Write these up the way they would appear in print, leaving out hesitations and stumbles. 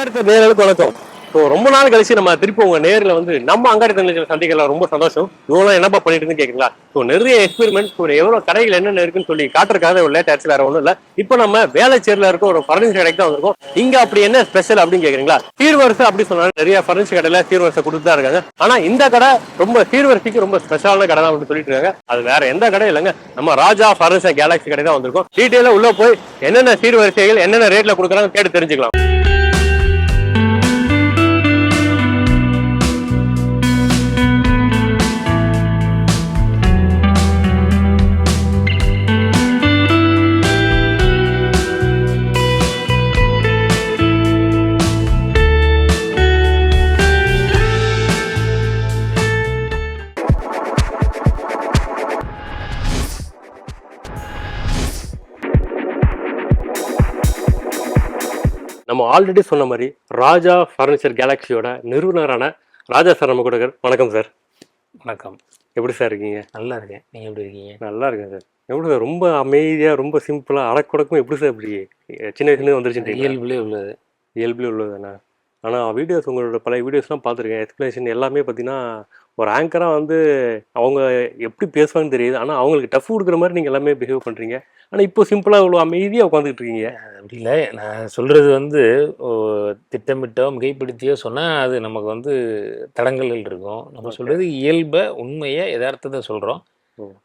அங்காடி நேர்களுக்கு வணக்கம். ரொம்ப நாள் கழிச்சு நம்ம திருப்பி உங்க நேரில் வந்து நம்ம அங்காடி நிலையத்தில் சந்திக்கலாம். ரொம்ப சந்தோஷம். இவ்வளவு என்னப்பா பண்ணிட்டு இருந்து கேக்குங்களா? நிறைய எக்ஸ்பெரிமெண்ட் எவ்வளவு கடைகள் என்னென்ன இருக்குன்னு சொல்லி காட்டுறதுக்காக ஒரு லேட் ஆச்சு, வேற ஒன்றும் இல்ல. இப்போ நம்ம வேலைச்சேரில் இருக்க ஒரு பர்னிச்சர் கடைக்கு தான் வந்திருக்கோம். இங்க அப்படி என்ன ஸ்பெஷல் அப்படின்னு கேக்குறீங்களா? சீர்வரிசை அப்படி சொன்னாலும் நிறைய பர்னிச்சர் கடையில சீர்வரிசை கொடுத்து தான் இருக்காங்க. ஆனா இந்த கடை ரொம்ப சீர்வரிசைக்கு ரொம்ப ஸ்பெஷலான கடை தான் அப்படின்னு சொல்லிட்டு இருக்காங்க. அது வேற எந்த கடை இல்லைங்க, நம்ம ராஜா பர்னிச்சர் கேலக்சி கடை தான் வந்திருக்கோம். டீட்டெயிலா உள்ள போய் என்னென்ன சீர்வரிசைகள் என்னென்ன ரேட்ல கொடுக்குறாங்க கேட்டு தெரிஞ்சுக்கலாம். நம்ம ஆல்ரெடி சொன்ன மாதிரி ராஜா ஃபர்னிச்சர் கேலக்சியோட நிறுவனரான ராஜா சார் நம்ம கூட இருக்கார். வணக்கம் சார். வணக்கம். எப்படி சார் இருக்கீங்க? நல்லா இருக்கேன். நீங்கள் எப்படி இருக்கீங்க? நல்லா இருக்கேன் சார். எப்படி சார் ரொம்ப அமைதியாக ரொம்ப சிம்பிளாக அடக்குடக்கும் எப்படி சார் இப்படி சின்ன வயசுலேருந்து வந்துருச்சுட்டு? இயல்புலே உள்ளது. இயல்புலே உள்ளதுண்ணா. ஆனால் வீடியோஸ் உங்களோட பழைய வீடியோஸ்லாம் பார்த்துருக்கேன். எக்ஸ்பிளேஷன் எல்லாமே பார்த்தீங்கன்னா ஒரு ஆங்கராக வந்து அவங்க எப்படி பேசுவாங்கன்னு தெரியுது. ஆனால் அவங்களுக்கு டஃப் கொடுக்குற மாதிரி நீங்கள் எல்லாமே பிஹேவ் பண்ணுறீங்க. ஆனால் இப்போ சிம்பிளாக இவ்வளோ அமைதியாக உட்காந்துக்கிட்டு இருக்கீங்க. அப்படி இல்லை, நான் சொல்கிறது வந்து திட்டமிட்டோ மிகைப்படுத்தியோ சொன்னால் அது நமக்கு வந்து தடங்கல்கள் இருக்கும். நம்ம சொல்கிறது இயல்பை உண்மையை யதார்த்தத்தை சொல்கிறோம்.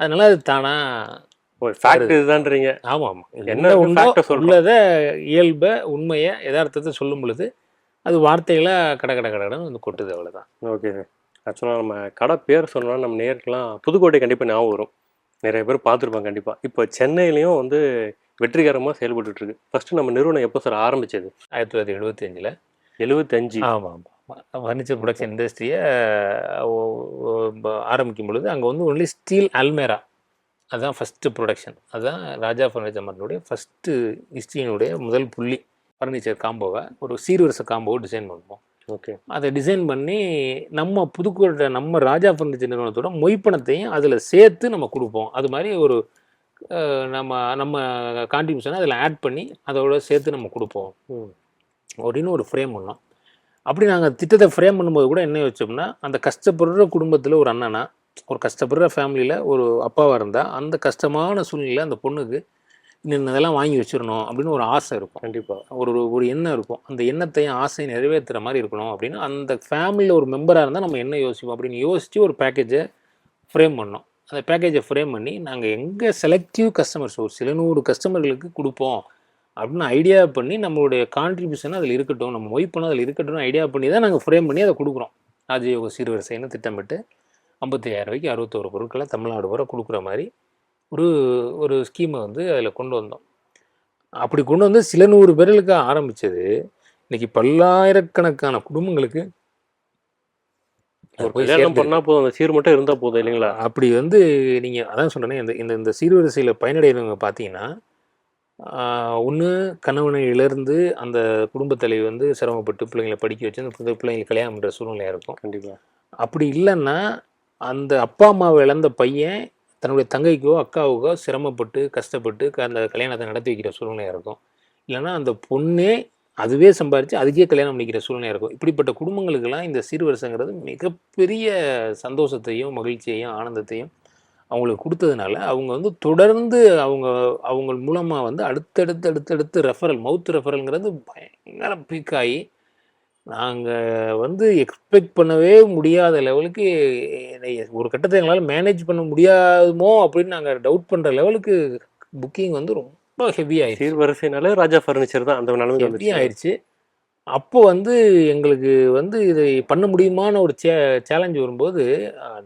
அதனால அது தானாக ஃபேக்ட் இதுதான்றீங்க. ஆமாம் ஆமாம், என்ன உண்டோ உள்ளதை இயல்பை உண்மையை யதார்த்தத்தை சொல்லும் பொழுது அது வார்த்தைகளாக கடன்னு வந்து கொட்டுது, அவ்வளோதான். Okay sir. ஆக்சுவலாக நம்ம கடை பேர் சொன்னோன்னா நம்ம நேருக்கெலாம் புதுக்கோட்டை கண்டிப்பாக ஞாபகம் வரும். நிறைய பேர் பார்த்துருப்பாங்க கண்டிப்பாக. இப்போ சென்னையிலையும் வந்து வெற்றிகரமாக செயல்பட்டுருக்கு. ஃபஸ்ட்டு நம்ம நிறுவனம் எப்போ சார் ஆரம்பித்தது? 1975. 75. ஆமாம் ஆமாம். ஃபர்னிச்சர் ப்ரொடக்ஷன் இண்டஸ்ட்ரியை ஆரம்பிக்கும் பொழுது அங்கே வந்து ஒன்லி ஸ்டீல் அல்மேரா அதுதான் ஃபஸ்ட்டு ப்ரொடக்ஷன். அதுதான் ராஜா ஃபர்னிச்சர் மார்ட்டினுடைய ஃபஸ்ட்டு ஹிஸ்ட்ரியினுடைய முதல் புள்ளி. ஃபர்னிச்சர் காம்போவை ஒரு சீர்வரிசை காம்போவை டிசைன் பண்ணுவோம். ஓகே. அதை டிசைன் பண்ணி நம்ம புதுக்கோட்டை நம்ம ராஜா ஃபர்னிச்சர் நிறுவனத்தோட மொய்ப்பணத்தையும் அதில் சேர்த்து நம்ம கொடுப்போம். அது மாதிரி ஒரு நம்ம நம்ம கான்ட்ரிபியூஷனை அதில் ஆட் பண்ணி அதோட சேர்த்து நம்ம கொடுப்போம் அப்படின்னு ஒரு ஃப்ரேம் பண்ணோம். அப்படி நாங்கள் திட்டத்தை ஃப்ரேம் பண்ணும்போது கூட என்ன வச்சோம்னா, அந்த கஷ்டப்படுற குடும்பத்தில் ஒரு அண்ணனா, ஒரு கஷ்டப்படுற ஃபேமிலியில் ஒரு அப்பாவாக இருந்தால் அந்த கஷ்டமான சூழ்நிலையில் அந்த பொண்ணுக்கு இதெல்லாம் வாங்கி வச்சிடணும் அப்படின்னு ஒரு ஆசை இருக்கும். கண்டிப்பாக ஒரு எண்ணம் இருக்கும். அந்த எண்ணத்தையும் ஆசையை நிறைவேற்றுற மாதிரி இருக்கணும் அப்படின்னு அந்த ஃபேமிலியில் ஒரு மெம்பராக இருந்தால் நம்ம என்ன யோசிப்போம் அப்படின்னு யோசித்து ஒரு பேக்கேஜை ஃப்ரேம் பண்ணோம். அந்த பேக்கேஜை ஃப்ரேம் பண்ணி நாங்கள் எங்கே செலக்டிவ் கஸ்டமர்ஸ் ஒரு சில 100 கஸ்டமர்களுக்கு கொடுப்போம் அப்படின்னு ஐடியா பண்ணி நம்மளுடைய கான்ட்ரிபியூஷன் அதில் இருக்கட்டும், நம்ம மொய்ப்பணம் அதில் இருக்கட்டும்னு ஐடியா பண்ணி தான் நாங்கள் ஃப்ரேம் பண்ணி அதை கொடுக்குறோம். ராஜயோக சீர்வரிசைன்னு திட்டமிட்டு 55,000 ரூபாய்க்கு 61 பொருட்களை தமிழ்நாடு வரை கொடுக்குற மாதிரி ஒரு ஸ்கீமை வந்து அதில் கொண்டு வந்தோம். அப்படி கொண்டு வந்து சில 100 பேர்களுக்கு ஆரம்பித்தது இன்றைக்கி பல்லாயிரக்கணக்கான குடும்பங்களுக்கு பண்ணால் போதும், அந்த சீர் மட்டும் இருந்தால் போதும் இல்லைங்களா? அப்படி வந்து நீங்கள் அதான் சொல்கிறேனே, இந்த சீர்வரிசையில் பயனடைகிறவங்க பார்த்தீங்கன்னா ஒன்று கணவனை இழந்து அந்த குடும்பத் தலைவி வந்து சிரமப்பட்டு பிள்ளைங்களை படிக்க வச்சு அந்த பிள்ளைங்களை கல்யாணம் பண்ணுற சூழ்நிலையாக இருக்கும். கண்டிப்பாக. அப்படி இல்லைன்னா அந்த அப்பா அம்மாவை இழந்த பையன் தன்னுடைய தங்கைக்கோ அக்காவுக்கோ சிரமப்பட்டு கஷ்டப்பட்டு அந்த கல்யாணத்தை நடத்தி வைக்கிற சூழ்நிலையாக இருக்கும். இல்லைன்னா அந்த பொண்ணே அதுவே சம்பாரித்து அதுக்கே கல்யாணம் பண்ணிக்கிற சூழ்நிலையாக இருக்கும். இப்படிப்பட்ட குடும்பங்களுக்கெல்லாம் இந்த சீர்வரிசைங்கிறது மிகப்பெரிய சந்தோஷத்தையும் மகிழ்ச்சியையும் ஆனந்தத்தையும் அவங்களுக்கு கொடுத்ததுனால அவங்க வந்து தொடர்ந்து அவங்க மூலமாக வந்து அடுத்தடுத்து ரெஃபரல், மவுத் ரெஃபரல்ங்கிறது பயங்கர பீக்காகி நாங்கள் வந்து எக்ஸ்பெக்ட் பண்ணவே முடியாத லெவலுக்கு ஒரு கட்டத்தை எங்களால் மேனேஜ் பண்ண முடியாதுமோ அப்படின்னு நாங்கள் டவுட் பண்ணுற லெவலுக்கு புக்கிங் வந்து ரொம்ப ஹெவி ஆயிடுச்சு. சீர்வரிசைனாலே ராஜா ஃபர்னிச்சர் தான் அந்த நிலைமை ஹெவி ஆயிடுச்சு. அப்போ வந்து எங்களுக்கு வந்து இது பண்ண முடியுமான ஒரு சேலஞ்சு வரும்போது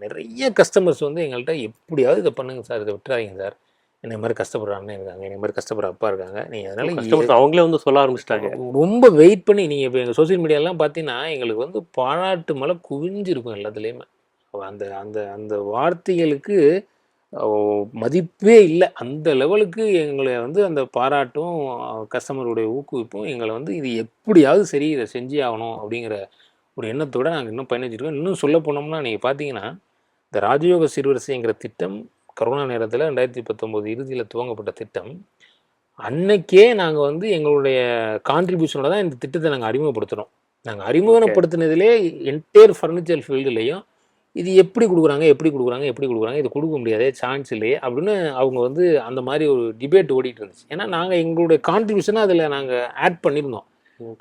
நிறைய கஸ்டமர்ஸ் வந்து எங்கள்கிட்ட எப்படியாவது இதை பண்ணுங்க சார், இதை விட்டுறாதீங்க சார், என்னை மாதிரி கஷ்டப்படுற அண்ணன் இருக்காங்க, என்னை மாதிரி கஷ்டப்படுற அப்பா இருக்காங்க, நீங்கள் அதனால அவங்களே வந்து சொல்ல ஆரம்பிச்சிட்டாங்க. ரொம்ப வெயிட் பண்ணி நீங்கள் இப்போ எங்கள் சோசியல் மீடியாலாம் பார்த்தீங்கன்னா எங்களுக்கு வந்து பாராட்டு மழை குவிஞ்சிருக்கும் எல்லாத்துலேயுமே. அந்த அந்த அந்த வார்த்தைகளுக்கு மதிப்பே இல்லை. அந்த லெவலுக்கு எங்களை வந்து அந்த பாராட்டும் கஸ்டமருடைய ஊக்குவிப்பும் எங்களை வந்து இது எப்படியாவது சரி இதை செஞ்சே ஆகணும் அப்படிங்கிற ஒரு எண்ணத்தோடு நாங்கள் இன்னும் பயணிச்சிருக்கோம். இன்னும் சொல்ல போனோம்னா நீங்கள் பார்த்தீங்கன்னா இந்த ராஜயோக சீர்வரிசைங்கிற திட்டம் கொரோனா நேரத்தில் 2019 இறுதியில் துவங்கப்பட்ட திட்டம் அன்னைக்கே நாங்கள் வந்து எங்களுடைய கான்ட்ரிபியூஷனோட தான் இந்த திட்டத்தை நாங்கள் அறிமுகப்படுத்துகிறோம். நாங்கள் அறிமுகப்படுத்தினதுலே என்டையர் ஃபர்னிச்சர் ஃபீல்டுலேயும் இது எப்படி கொடுக்குறாங்க இது கொடுக்க முடியாதே, சான்ஸ் இல்லையே அப்படின்னு அவங்க வந்து அந்த மாதிரி ஒரு டிபேட் ஓடிட்டு இருந்துச்சு. ஏன்னா நாங்கள் எங்களுடைய கான்ட்ரிபியூஷனை அதில் நாங்கள் ஆட் பண்ணியிருந்தோம்.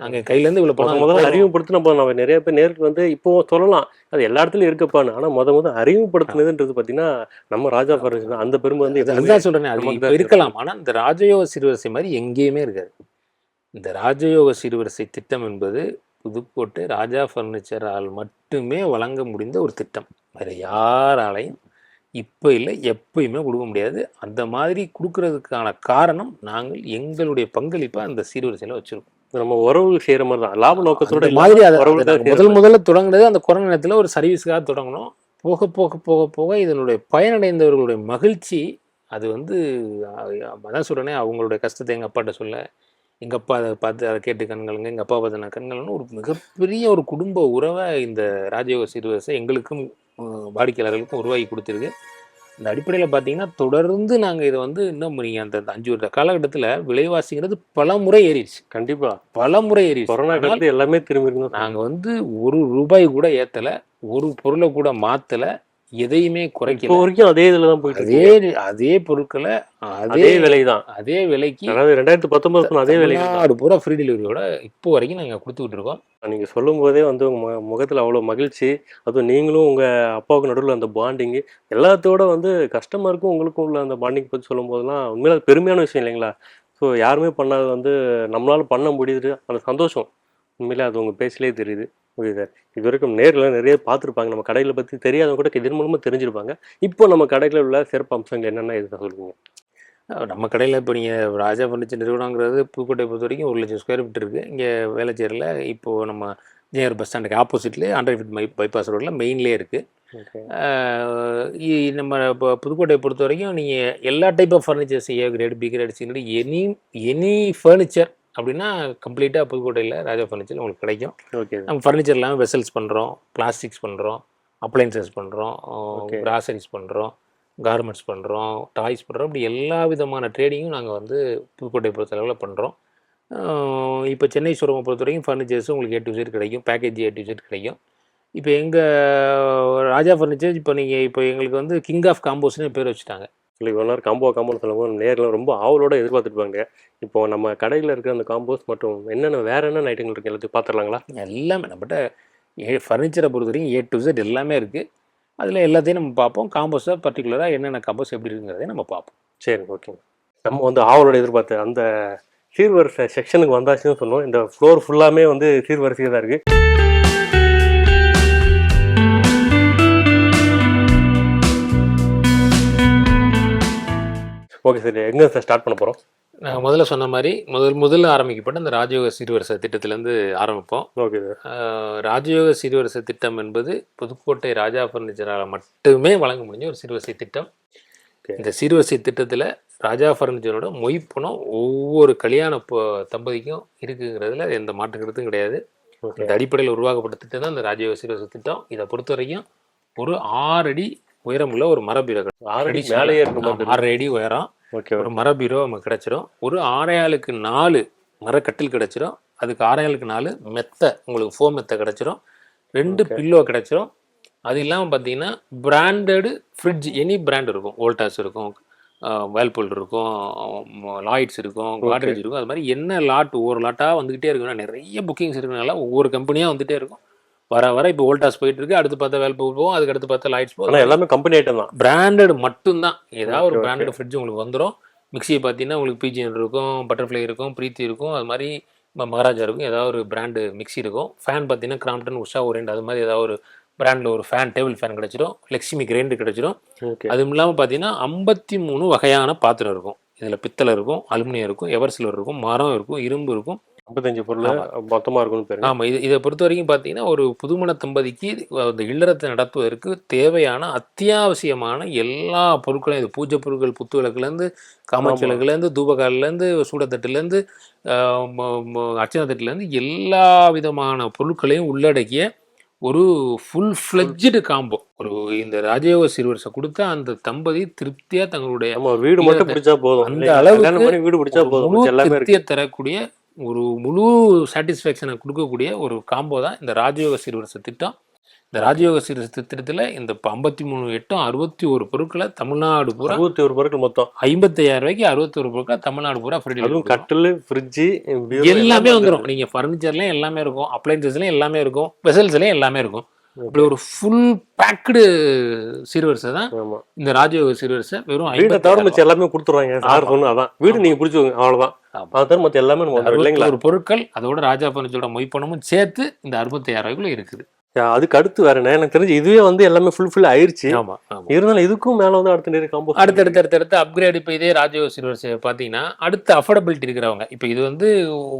நாங்கள் கையிலேருந்து இவ்வளோ பணம் முதல்ல அறிமுகப்படுத்தின போது நம்ம நிறைய பேர் நேருக்கு வந்து இப்போ சொல்லலாம் அது எல்லா இடத்துலையும் இருக்கப்பான்னு. ஆனால் முதல் அறிமுகப்படுத்தினதுன்றது பார்த்தீங்கன்னா நம்ம ராஜா ஃபர்னிச்சர் அந்த பெருமை வந்து அதுதான் சொல்கிறேன். அது இப்போ இருக்கலாம். ஆனால் இந்த ராஜயோக சீர்வரிசை மாதிரி எங்கேயுமே இருக்காது. இந்த ராஜயோக சீர்வரிசை திட்டம் என்பது புதுக்கோட்டை ராஜா ஃபர்னிச்சரால் மட்டுமே வழங்க முடிந்த ஒரு திட்டம். வேறு யாராலையும் இப்போ இல்லை எப்பயுமே கொடுக்க முடியாது. அந்த மாதிரி கொடுக்கறதுக்கான காரணம் நாங்கள் எங்களுடைய பங்களிப்பை அந்த சீர்வரிசையில் வச்சுருக்கோம். நம்ம உறவு செய்கிற மாதிரி தான், லாப நோக்கத்தோட மாதிரி. முதல்ல தொடங்குனது அந்த கொரோனா நேரத்தில் ஒரு சர்வீஸுக்காக தொடங்கணும். போக போக போக போக இதனுடைய பயனடைந்தவர்களுடைய மகிழ்ச்சி அது வந்து அதான் சொல்கிறேனே, அவங்களுடைய கஷ்டத்தை எங்கள் அப்பாட்ட சொல்ல, எங்கள் அப்பா அதை பார்த்து அதை கேட்டு கண்களுங்க, எங்கள் அப்பா பார்த்து கண்கள்னு ஒரு மிகப்பெரிய ஒரு குடும்ப உறவை இந்த ராஜயோக சீர்வரிசை எங்களுக்கும் வாடிக்கையாளர்களுக்கும் உருவாக்கி கொடுத்துருக்கு. இந்த அடிப்படையில் பார்த்தீங்கன்னா தொடர்ந்து நாங்கள் இதை வந்து இன்னும் நீங்கள் அந்த 5 வருட காலகட்டத்தில் விலைவாசிங்கிறது பல முறை ஏறிடுச்சு. கண்டிப்பாக பல முறை ஏறிடுச்சு. கொரோனா காலத்து எல்லாமே திரும்பி இருந்தோம். நாங்கள் வந்து ₹1 கூட ஏற்றலை, ஒரு பொருளை கூட மாற்றலை, எதையுமே குறைக்கல. வரைக்கும் அதே இதில் தான் போயிட்டு அதே பொருட்களை அதே விலை தான், அதே விலைக்கு, அதாவது 2019 அதே விலை பூரா ஃப்ரீ டெலிவரியோட இப்போ வரைக்கும் நாங்கள் கொடுத்துக்கிட்டு இருக்கோம். நீங்கள் சொல்லும் போதே வந்து உங்கள் முகத்தில் அவ்வளோ மகிழ்ச்சி, அதுவும் நீங்களும் உங்கள் அப்பாவுக்கு நடுவில் அந்த பாண்டிங்கு எல்லாத்தோட வந்து கஸ்டமருக்கும் உங்களுக்கும் உள்ள அந்த பாண்டிங் பற்றி சொல்லும் போதெல்லாம் உண்மையில அது பெருமையான விஷயம் இல்லைங்களா? ஸோ யாருமே பண்ணாது வந்து நம்மளால் பண்ண முடியுது, அந்த சந்தோஷம் உண்மையிலே அது உங்கள் பேச்சிலே தெரியுது. ஓகே சார், இது வரைக்கும் நேரில் நிறைய பார்த்துருப்பாங்க, நம்ம கடையில் பற்றி தெரியாதவங்க கூட இதன் மூலமாக தெரிஞ்சிருப்பாங்க. இப்போ நம்ம கடையில் உள்ள சிறப்பு அம்சங்கள் என்னென்ன இதுதான் சொல்லுவீங்க? நம்ம கடையில் இப்போ நீங்கள் ராஜா ஃபர்னிச்சர் நிறுவனங்கிறது புதுக்கோட்டை பொறுத்த வரைக்கும் 1,00,000 ஸ்கொயர் ஃபீட் இருக்குது. இங்கே வேளச்சேரியில் இப்போது நம்ம ஜேஆர் பஸ் ஸ்டாண்டுக்கு ஆப்போசிட்லேயே 100 ஃபீட் பைபாஸ் ரோட்டில் மெயின்லேயே இருக்குது. நம்ம இப்போ புதுக்கோட்டையை பொறுத்த வரைக்கும் நீங்கள் எல்லா type of furnitures, A grade, B grade, C grade, any furniture அப்படின்னா கம்ப்ளீட்டாக புதுக்கோட்டையில் ராஜா ஃபர்னிச்சர் உங்களுக்கு கிடைக்கும். ஓகே, நம்ம ஃபர்னிச்சர் இல்லாமல் வெசல்ஸ் பண்ணுறோம், பிளாஸ்டிக்ஸ் பண்ணுறோம், அப்ளைன்சஸ் பண்ணுறோம், கிராசரிஸ் பண்ணுறோம், கார்மெண்ட்ஸ் பண்ணுறோம், டாய்ஸ் பண்ணுறோம். இப்படி எல்லா விதமான ட்ரேடிங்கும் நாங்கள் வந்து புதுக்கோட்டை பொறுத்த அளவில் பண்ணுறோம். இப்போ சென்னை ஷோரூமை பொறுத்த வரைக்கும் ஃபர்னிச்சர்ஸும் உங்களுக்கு A to Z கிடைக்கும், பேக்கேஜ் A to Z கிடைக்கும். இப்போ எங்கள் ராஜா ஃபர்னிச்சர் இப்போ எங்களுக்கு வந்து கிங் ஆஃப் காம்போஸ்னு பேர் வச்சுட்டாங்க. இல்லை இவ்வளோ நேரம் காம்போன்னு சொல்லும்போது நேரில் ரொம்ப ஆவலோட எதிர்பார்த்துருப்பாங்க. இப்போ நம்ம கடையில் இருக்கிற அந்த காம்போஸ் மற்றும் என்னென்ன வேறு என்னென்ன ஐட்டங்கள் இருக்குது எல்லாத்தையும் பார்த்துடலாங்களா? எல்லாமே நம்மகிட்ட ஃபர்னிச்சரை பொறுத்த வரைக்கும் A to Z எல்லாமே இருக்குது. அதில் எல்லாத்தையும் நம்ம பார்ப்போம். காம்போஸாக பர்டிகுலராக என்னென்ன காம்போஸ் எப்படி இருக்குங்கிறதையும் நம்ம பார்ப்போம். சரி, ஓகேங்க. நம்ம வந்து ஆவலோட எதிர்பார்த்து அந்த சீர்வரிசை செக்ஷனுக்கு வந்தாச்சுன்னு சொன்னோம். இந்த ஃப்ளோர் ஃபுல்லாமே வந்து சீர்வரிசையாக தான் இருக்குது. ஓகே சார், எங்கே சார் ஸ்டார்ட் பண்ண போகிறோம்? நான் முதல்ல சொன்ன மாதிரி முதல்ல ஆரம்பிக்கப்பட்ட அந்த ராஜயோக சீர்வரிசை திட்டத்திலேருந்து ஆரம்பிப்போம். Okay sir. ராஜயோக சீர்வரிசை திட்டம் என்பது புதுக்கோட்டை ராஜா ஃபர்னிச்சரால் மட்டுமே வழங்க முடிஞ்ச ஒரு சீர்வரிசை திட்டம். இந்த சீர்வரிசை திட்டத்தில் ராஜா ஃபர்னிச்சரோட மொய்ப்பணம் ஒவ்வொரு கல்யாண தம்பதிக்கும் இருக்குங்கிறதுல எந்த மாற்று கருத்தும் கிடையாது. இந்த அடிப்படையில் உருவாக்கப்பட்ட திட்டம் தான் இந்த ராஜயோக சீர்வரிசை திட்டம். இதை பொறுத்த வரைக்கும் ஒரு 6 அடி உயரமுள்ள ஒரு மரபீரோ, 6 அடி மேலேயே இருக்கும், 6 அடி உயரம் ஒரு மரபீரோ நமக்கு கிடைச்சிடும். ஒரு 6x4 மரக்கட்டில் கிடைச்சிடும். அதுக்கு 6x4 மெத்தை, உங்களுக்கு ஃபோம் மெத்தை கிடைச்சிடும். 2 பில்லோ கிடைச்சிடும். அது இல்லாமல் பார்த்தீங்கன்னா பிராண்டடு ஃப்ரிட்ஜ், எனி பிராண்ட் இருக்கும். வோல்டாஸ் இருக்கும், வேல்பூல் இருக்கும், லாய்ட்ஸ் இருக்கும், காட்ரேஜ் இருக்கும். அது மாதிரி என்ன லாட் ஒவ்வொரு லாட்டாக வந்துக்கிட்டே இருக்குன்னா நிறைய புக்கிங்ஸ் இருக்கிறனால ஒவ்வொரு கம்பெனியாக வந்துகிட்டே இருக்கும். வர இப்போ வோல்டாஸ் போயிட்டு இருக்கு, அடுத்து பார்த்தா வேல்பூல் போகும், அதுக்கு அடுத்து பார்த்தா லைட்ஸ் போகும். எல்லாமே கம்பெனி ஐட்டம் தான், பிராண்டட் மட்டும்தான். ஏதாவது ஒரு பிராண்டட் ஃப்ரிட்ஜ் உங்களுக்கு வந்துடும். மிக்சியை பார்த்தீங்கன்னா உங்களுக்கு பிஜிஎன் இருக்கும், பட்டர்ஃப்ளை இருக்கும், பிரீத்தி இருக்கும், அது மாதிரி மகாராஜா இருக்கும், ஏதாவது ஒரு பிராண்டு மிக்சி இருக்கும். ஃபேன் பார்த்தீங்கன்னா கிராம்ப்டன், உஷா, ஓரியன்ட், அது மாதிரி ஏதாவது ஒரு பிராண்டில் ஒரு ஃபேன், டேபிள் ஃபேன் கிடச்சிடும். லக்ஷ்மி கிரைண்டர் கிடச்சிடும். அதுவும் இல்லாமல் பார்த்தீங்கன்னா 53 வகையான பாத்திரம் இருக்கும். இதில் பித்தளை இருக்கும், அலுமினியம் இருக்கும், எவர்சில்வர் இருக்கும், மரம் இருக்கும், இரும்பு இருக்கும். 55 பொருள் மொத்தமாக இருக்கும். ஆமாம், இதை பொறுத்த வரைக்கும் பார்த்தீங்கன்னா ஒரு புதுமண தம்பதிக்கு அந்த இல்லறத்தை நடத்துவதற்கு தேவையான அத்தியாவசியமான எல்லா பொருட்களையும், இது பூஜை பொருட்கள், புத்து விளக்குலேருந்து, காமாட்சி விளக்குலேருந்து, தூபக்காலிலேருந்து, சூடத்தட்டுலேருந்து, அர்ச்சனை தட்டுலேருந்து எல்லா விதமான பொருட்களையும் உள்ளடக்கிய ஒரு ஃபுல் ஃப்ளெட்ஜ்டு காம்போ. ஒரு இந்த ராஜயோக சீர்வரிசை கொடுத்தா அந்த தம்பதி திருப்தியா தங்களுடைய நம்ம வீடு மட்டும் பிடிச்சா போதும், அந்த இல்லைங்களா? அளவுக்கு கல்யாணம் பண்ணி வீடு பிடிச்சா ஒரு போதும், முழு மிச்சம் எல்லாமே இருக்கு. திருப்தியை தரக்கூடிய ஒரு முழு சாட்டிஸ்ஃபேக்ஷனை கொடுக்கக்கூடிய ஒரு காம்போ தான் இந்த ராஜயோக சீர்வரிசை திட்டம். இந்த ராஜயோக சீர்வரிசை திட்டத்தில் இந்த 53 எட்டும் 61 பொருட்களை தமிழ்நாடு பூரா 61 பொருட்கள் மொத்தம் 55,000 ரூபாய்க்கு 61 பொருட்களை தமிழ்நாடு பூரா ஃப்ரீ அதுவும் கட்டில், ஃப்ரிட்ஜு, எல்லாமே வந்துடும். நீங்க ஃபர்னிச்சர்லயும் எல்லாமே இருக்கும், அப்ளைன்சஸ்லயும் எல்லாமே இருக்கும், வெசல்ஸ்லயும் எல்லாமே இருக்கும். அப்படி ஒரு ஃபுல் பேக்டு சீர்வரிசை தான் ஆமா. இந்த ராஜயோக சீர்வரிசை. வெறும் வீட்டை தவிர 55,000 மிச்சம் எல்லாமே கொடுத்துருவாங்க. சார் சொன்ன அதான் வீடு நீங்க பிடிச்சுக்கோங்க, அவ்வளவுதான். அதை தவிர மற்ற எல்லாமே நம்ம வந்துடும், இல்லைங்களா? ஒரு பொருட்கள் அதோட ராஜா பர்னிச்சரோட மொய்ப்பணமும் சேர்த்து இந்த 65,000 ரூபாய்க்குள்ள இருக்குது. அதுக்கு அடுத்து வேற என்ன எனக்கு தெரிஞ்சு இதுவே வந்து எல்லாமே ஃபுல் ஆயிருச்சு. ஆமா ஆமா. இருந்தாலும் இதுக்கும் மேல வந்து அடுத்த நிறைய காம்போ அடுத்தடுத்து அப்கிரேட். இப்போ இதே ராஜயோக சீர்வரிசை பார்த்தீங்கன்னா அடுத்த அஃபோர்டபிலிட்டி இருக்கிறவங்க, இப்போ இது வந்து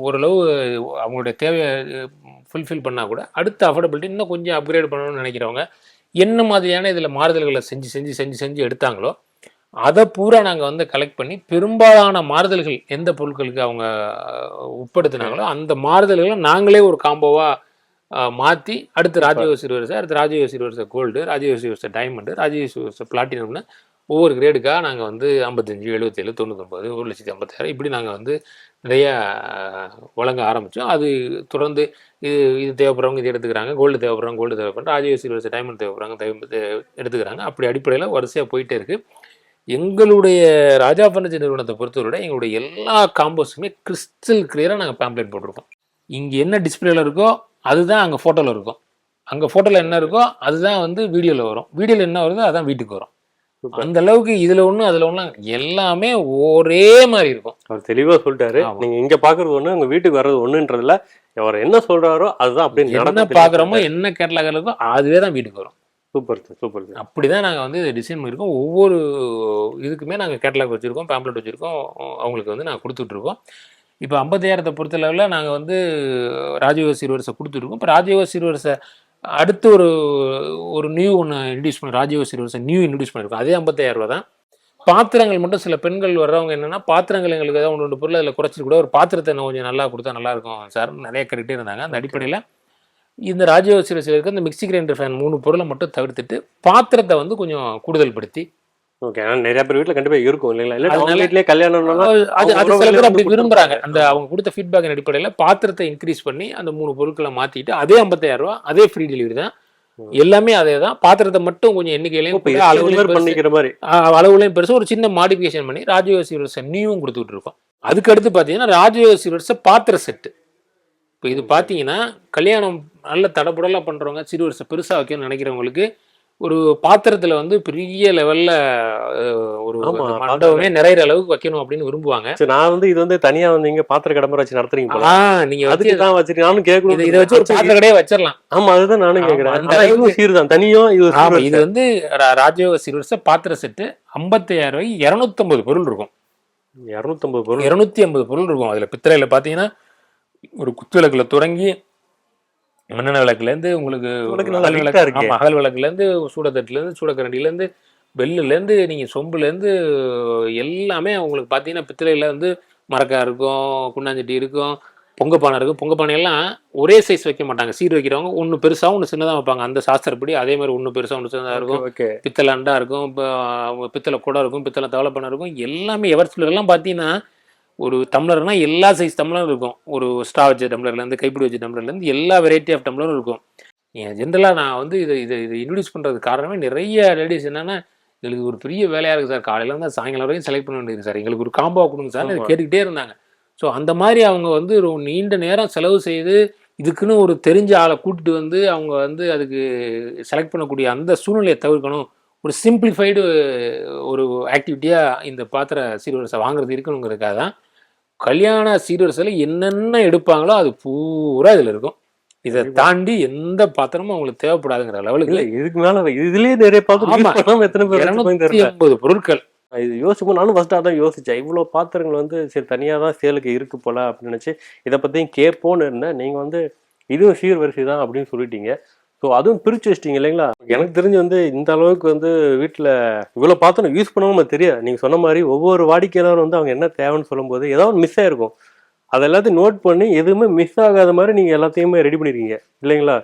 ஓரளவு அவங்களுடைய தேவையை ஃபுல்ஃபில் பண்ணால் கூட அடுத்த அஃபோர்டபிலிட்டி இன்னும் கொஞ்சம் அப்கிரேட் பண்ணணும்னு நினைக்கிறவங்க என்ன மாதிரியான இதில் மாறுதல்களை செஞ்சு எடுத்தாங்களோ அதை பூரா நாங்கள் வந்து கலெக்ட் பண்ணி பெரும்பாலான மாறுதல்கள் எந்த பொருட்களுக்கு அவங்க உட்படுத்தினாங்களோ அந்த மாறுதல்களை நாங்களே ஒரு காம்போவாக மாற்றி அடுத்து ராஜயோக சீர்வரிசை, அடுத்து ராஜயோக சீர்வரிசை கோல்டு, ராஜயோக சீர்வரிசை டைமண்டு, ராஜயோக சீர்வரிசை பிளாட்டினம்னு ஒவ்வொரு கிரேடுக்காக நாங்கள் வந்து 55, 77, 99, 1,50,000 இப்படி நாங்கள் வந்து நிறையா வழங்க ஆரம்பித்தோம். அது தொடர்ந்து இது தேவைப்படுறவங்க இது எடுத்துக்கிறாங்க, கோல்டு தேவைப்படுறவங்க கோல்டு தேவைப்படுறாங்க, ராஜயோக சீர்வரிசை டைமண்ட் தேவைப்படுறாங்க எடுத்துக்கிறாங்க. அப்படி அடிப்படையில் வரிசையாக போயிட்டே இருக்குது. எங்களுடைய ராஜா ஃபர்னிச்சர் நிறுவனத்தை பொறுத்தவரை எங்களுடைய எல்லா காம்போஸுமே கிறிஸ்டல் கிளியராக நாங்கள் பேம்ப்ளேட் போட்டிருக்கோம். இங்கே என்ன டிஸ்பிளேல இருக்கோ அதுதான் அங்கே ஃபோட்டோவில் இருக்கும், அங்கே ஃபோட்டோவில் என்ன இருக்கோ அதுதான் வந்து வீடியோவில் வரும், வீடியோவில் என்ன வருதோ அதான் வீட்டுக்கு வரும். அந்த அளவுக்கு இதில் ஒன்று அதில் ஒன்று எல்லாமே ஒரே மாதிரி இருக்கும். அவர் தெளிவாக சொல்லிட்டாரு. நீங்கள் இங்கே பார்க்குறது ஒன்று, உங்கள் வீட்டுக்கு வர்றது ஒன்றுன்றதுல அவர் என்ன சொல்கிறாரோ அதுதான் அப்படின்னு என்ன பார்க்குறோமோ என்ன கேட்டலாக இருக்கோ அதுவே தான் வீட்டுக்கு வரும். சூப்பர். அப்படிதான் நாங்கள் வந்து இதை டிசைன் பண்ணியிருக்கோம். ஒவ்வொரு இதுக்குமே நாங்கள் கேட்டலாக் வச்சுருக்கோம், பேம்ப்ளெட் வச்சுருக்கோம், அவங்களுக்கு வந்து நாங்கள் கொடுத்துட்ருக்கோம். இப்போ 50,000 பொறுத்தளவில் நாங்கள் வந்து ராஜயோக சீர்வரிசை கொடுத்துருக்கோம். இப்போ ராஜயோக சீர்வரிசை அடுத்து ஒரு நியூ ஒன்று இன்ட்ரடியூஸ் பண்ணி ராஜயோக சீர்வரிசை நியூ இன்ட்ரடியூஸ் பண்ணியிருக்கோம். அதே 55,000 ரூபா தான். பாத்திரங்கள் மட்டும் சில பெண்கள் வர்றவங்க என்னென்னா பாத்திரங்கள் எங்களுக்கு ஏதாவது 1-2 பொருள் அதில் குறைச்சிட்டு கூட ஒரு பாத்திரத்தை கொஞ்சம் நல்லா கொடுத்தா நல்லாயிருக்கும் சார் நிறைய கேட்டுகிட்டே இருந்தாங்க. அந்த அடிப்படையில் இந்த ராஜயோக சீர்வரிசையில் இருக்க இந்த மிக்சி கிரைண்டர் ஃபேன் 3 பொருளை மட்டும் தவிர்த்துட்டு பாத்திரத்தை வந்து கொஞ்சம் கூடுதல் படுத்தி. ஓகே, நிறைய பேர் வீட்டில் கண்டிப்பாக இருக்கும் இல்லைங்களா? இல்லை வீட்டிலே கல்யாணம் அது சில பேர் அப்படி விரும்புகிறாங்க. அந்த அவங்க கொடுத்த ஃபீட்பேக்கின் அடிப்படையில் பாத்திரத்தை இன்க்ரீஸ் பண்ணி அந்த 3 பொருட்களை மாற்றிட்டு அதே 55,000 ரூபா, அதே ஃப்ரீ டெலிவரி தான், எல்லாமே அதே தான். பாத்திரத்தை மட்டும் கொஞ்சம் எண்ணிக்கையிலையும் பண்ணிக்கிற மாதிரி அளவுலையும் பெருசாக ஒரு சின்ன மாடிஃபிகேஷன் பண்ணி ராஜயோக சீர்வரிசை நியூவும் கொடுத்துட்டு இருக்கோம். அதுக்கு அடுத்து பார்த்தீங்கன்னா ராஜயோக சீர்வரிசை பாத்திர செட்டு. இப்போ இது பார்த்தீங்கன்னா கல்யாணம் நல்ல தடபுடலாக பண்ணுறவங்க சீர்வரிசை பெருசாக வைக்கணும்னு நினைக்கிறவங்களுக்கு ஒரு பாத்திரத்தில் வந்து பெரிய லெவலில் ஒரு மண்டபமே நிறைய அளவுக்கு வைக்கணும் அப்படின்னு விரும்புவாங்க. நான் வந்து இது வந்து தனியாக வந்து இங்கே பாத்திர கடை வச்சு நடத்துறீங்க. நீங்கள் அதுக்கு தான் வச்சுட்டு நானும் கேட்கணும், இதை வச்சு ஒரு பாத்திர கடையே வச்சிடலாம். ஆமாம், அதுதான் நானும் கேட்குறேன். சீர்தான் தனியும் இது வந்து ராஜயோக சீர்வரிசை பாத்திர செட்டு 55,000 ரூபாய்க்கு 250 பொருள் இருக்கும். 250 பொருள் இருக்கும். அதில் பித்தளையில் பார்த்தீங்கன்னா ஒரு குத்து விளக்குல தொடங்கி மண்ணெண்ணெய் விளக்குலேருந்து உங்களுக்கு அகல் விளக்குலேருந்து சூடத்தட்டுலேருந்து சூடக்கரண்டிலேருந்து பெல்லுலேருந்து நீங்கள் சொம்புலேருந்து எல்லாமே உங்களுக்கு பார்த்தீங்கன்னா பித்தளையில் வந்து மரக்காய் இருக்கும், குண்டாஞ்சட்டி இருக்கும், பொங்கப்பானை இருக்கும். பொங்கப்பானையெல்லாம் ஒரே சைஸ் வைக்க மாட்டாங்க. சீர் வைக்கிறவங்க ஒன்று பெருசாக ஒன்று சின்னதாக வைப்பாங்க. அந்த சாஸ்திரப்படி அதே மாதிரி ஒன்று பெருசாக ஒன்று சின்னதாக இருக்கும். பித்தளை அண்டா இருக்கும், பித்தளை குடம் இருக்கும், பித்தளை தவளைப்பானை இருக்கும். எல்லாமே எவர்ஸ்லாம் பார்த்தீங்கன்னா ஒரு டம்ளர்னா எல்லா சைஸ் டம்ளரும் இருக்கும். ஒரு ஸ்ட்ரா வச்ச டம்ளர்லேருந்து கைப்பிடி வச்ச டம்ளர்லேருந்து எல்லா வெரைட்டி ஆஃப் டம்ளரும் இருக்கும். ஜென்ரலாக நான் வந்து இதை இன்ட்ரடியூஸ் பண்ணுறதுக்கு காரணமே நிறைய லேடிஸ் என்னென்னா எங்களுக்கு ஒரு பெரிய வேலையாக இருக்குது சார், காலையில் வந்து சாயங்காலம் வரைக்கும் செலக்ட் பண்ண வேண்டியது சார், எங்களுக்கு ஒரு காம்போ கொடுங்க சார் கேட்டுக்கிட்டே இருந்தாங்க. ஸோ அந்த மாதிரி அவங்க வந்து ஒரு நீண்ட நேரம் செலவு செய்து இதுக்குன்னு ஒரு தெரிஞ்ச ஆளை கூட்டிட்டு வந்து அவங்க வந்து அதுக்கு செலக்ட் பண்ணக்கூடிய அந்த சூழ்நிலையை தவிர்க்கணும். ஒரு சிம்பிளிஃபைடு ஒரு ஆக்டிவிட்டியாக இந்த பாத்திர சீர்வரிசை வாங்குறது இருக்கணுங்கிறதுக்காக தான் கல்யாண சீர்வரிசையில் என்னென்ன எடுப்பாங்களோ அது பூரா இதில் இருக்கும். இதை தாண்டி எந்த பாத்திரமும் அவங்களுக்கு தேவைப்படாதுங்கிற லெவலுக்கு இதுக்கு மேலே இதுலேயே நிறைய பாத்திரம் எத்தனை பேர் 250 பொருட்கள். இது யோசிக்கும். நானும் ஃபஸ்ட்டாக தான் யோசித்தேன், இவ்வளோ பாத்திரங்கள் வந்து சரி தனியாக தான் சேலுக்கு இருக்கு போல அப்படின்னு நினச்சி இதை பற்றியும் கேட்போன்னு இருந்தேன். நீங்கள் வந்து இதுவும் சீர்வரிசை தான் அப்படின்னு சொல்லிட்டீங்க. ஸோ அதுவும் பிரித்து வச்சிட்டிங்க இல்லைங்களா? எனக்கு தெரிஞ்சு வந்து இந்த அளவுக்கு வந்து வீட்டில் இவ்வளோ பாத்திரம் யூஸ் பண்ணவும் தெரியாது. நீங்கள் சொன்ன மாதிரி ஒவ்வொரு வாடிக்கையாளரும் வந்து அவங்க என்ன தேவைன்னு சொல்லும்போது ஏதாவது மிஸ் ஆகிருக்கும். அது எல்லாத்தையும் நோட் பண்ணி எதுவுமே மிஸ் ஆகாத மாதிரி நீங்கள் எல்லாத்தையுமே ரெடி பண்ணிருக்கீங்க இல்லைங்களா?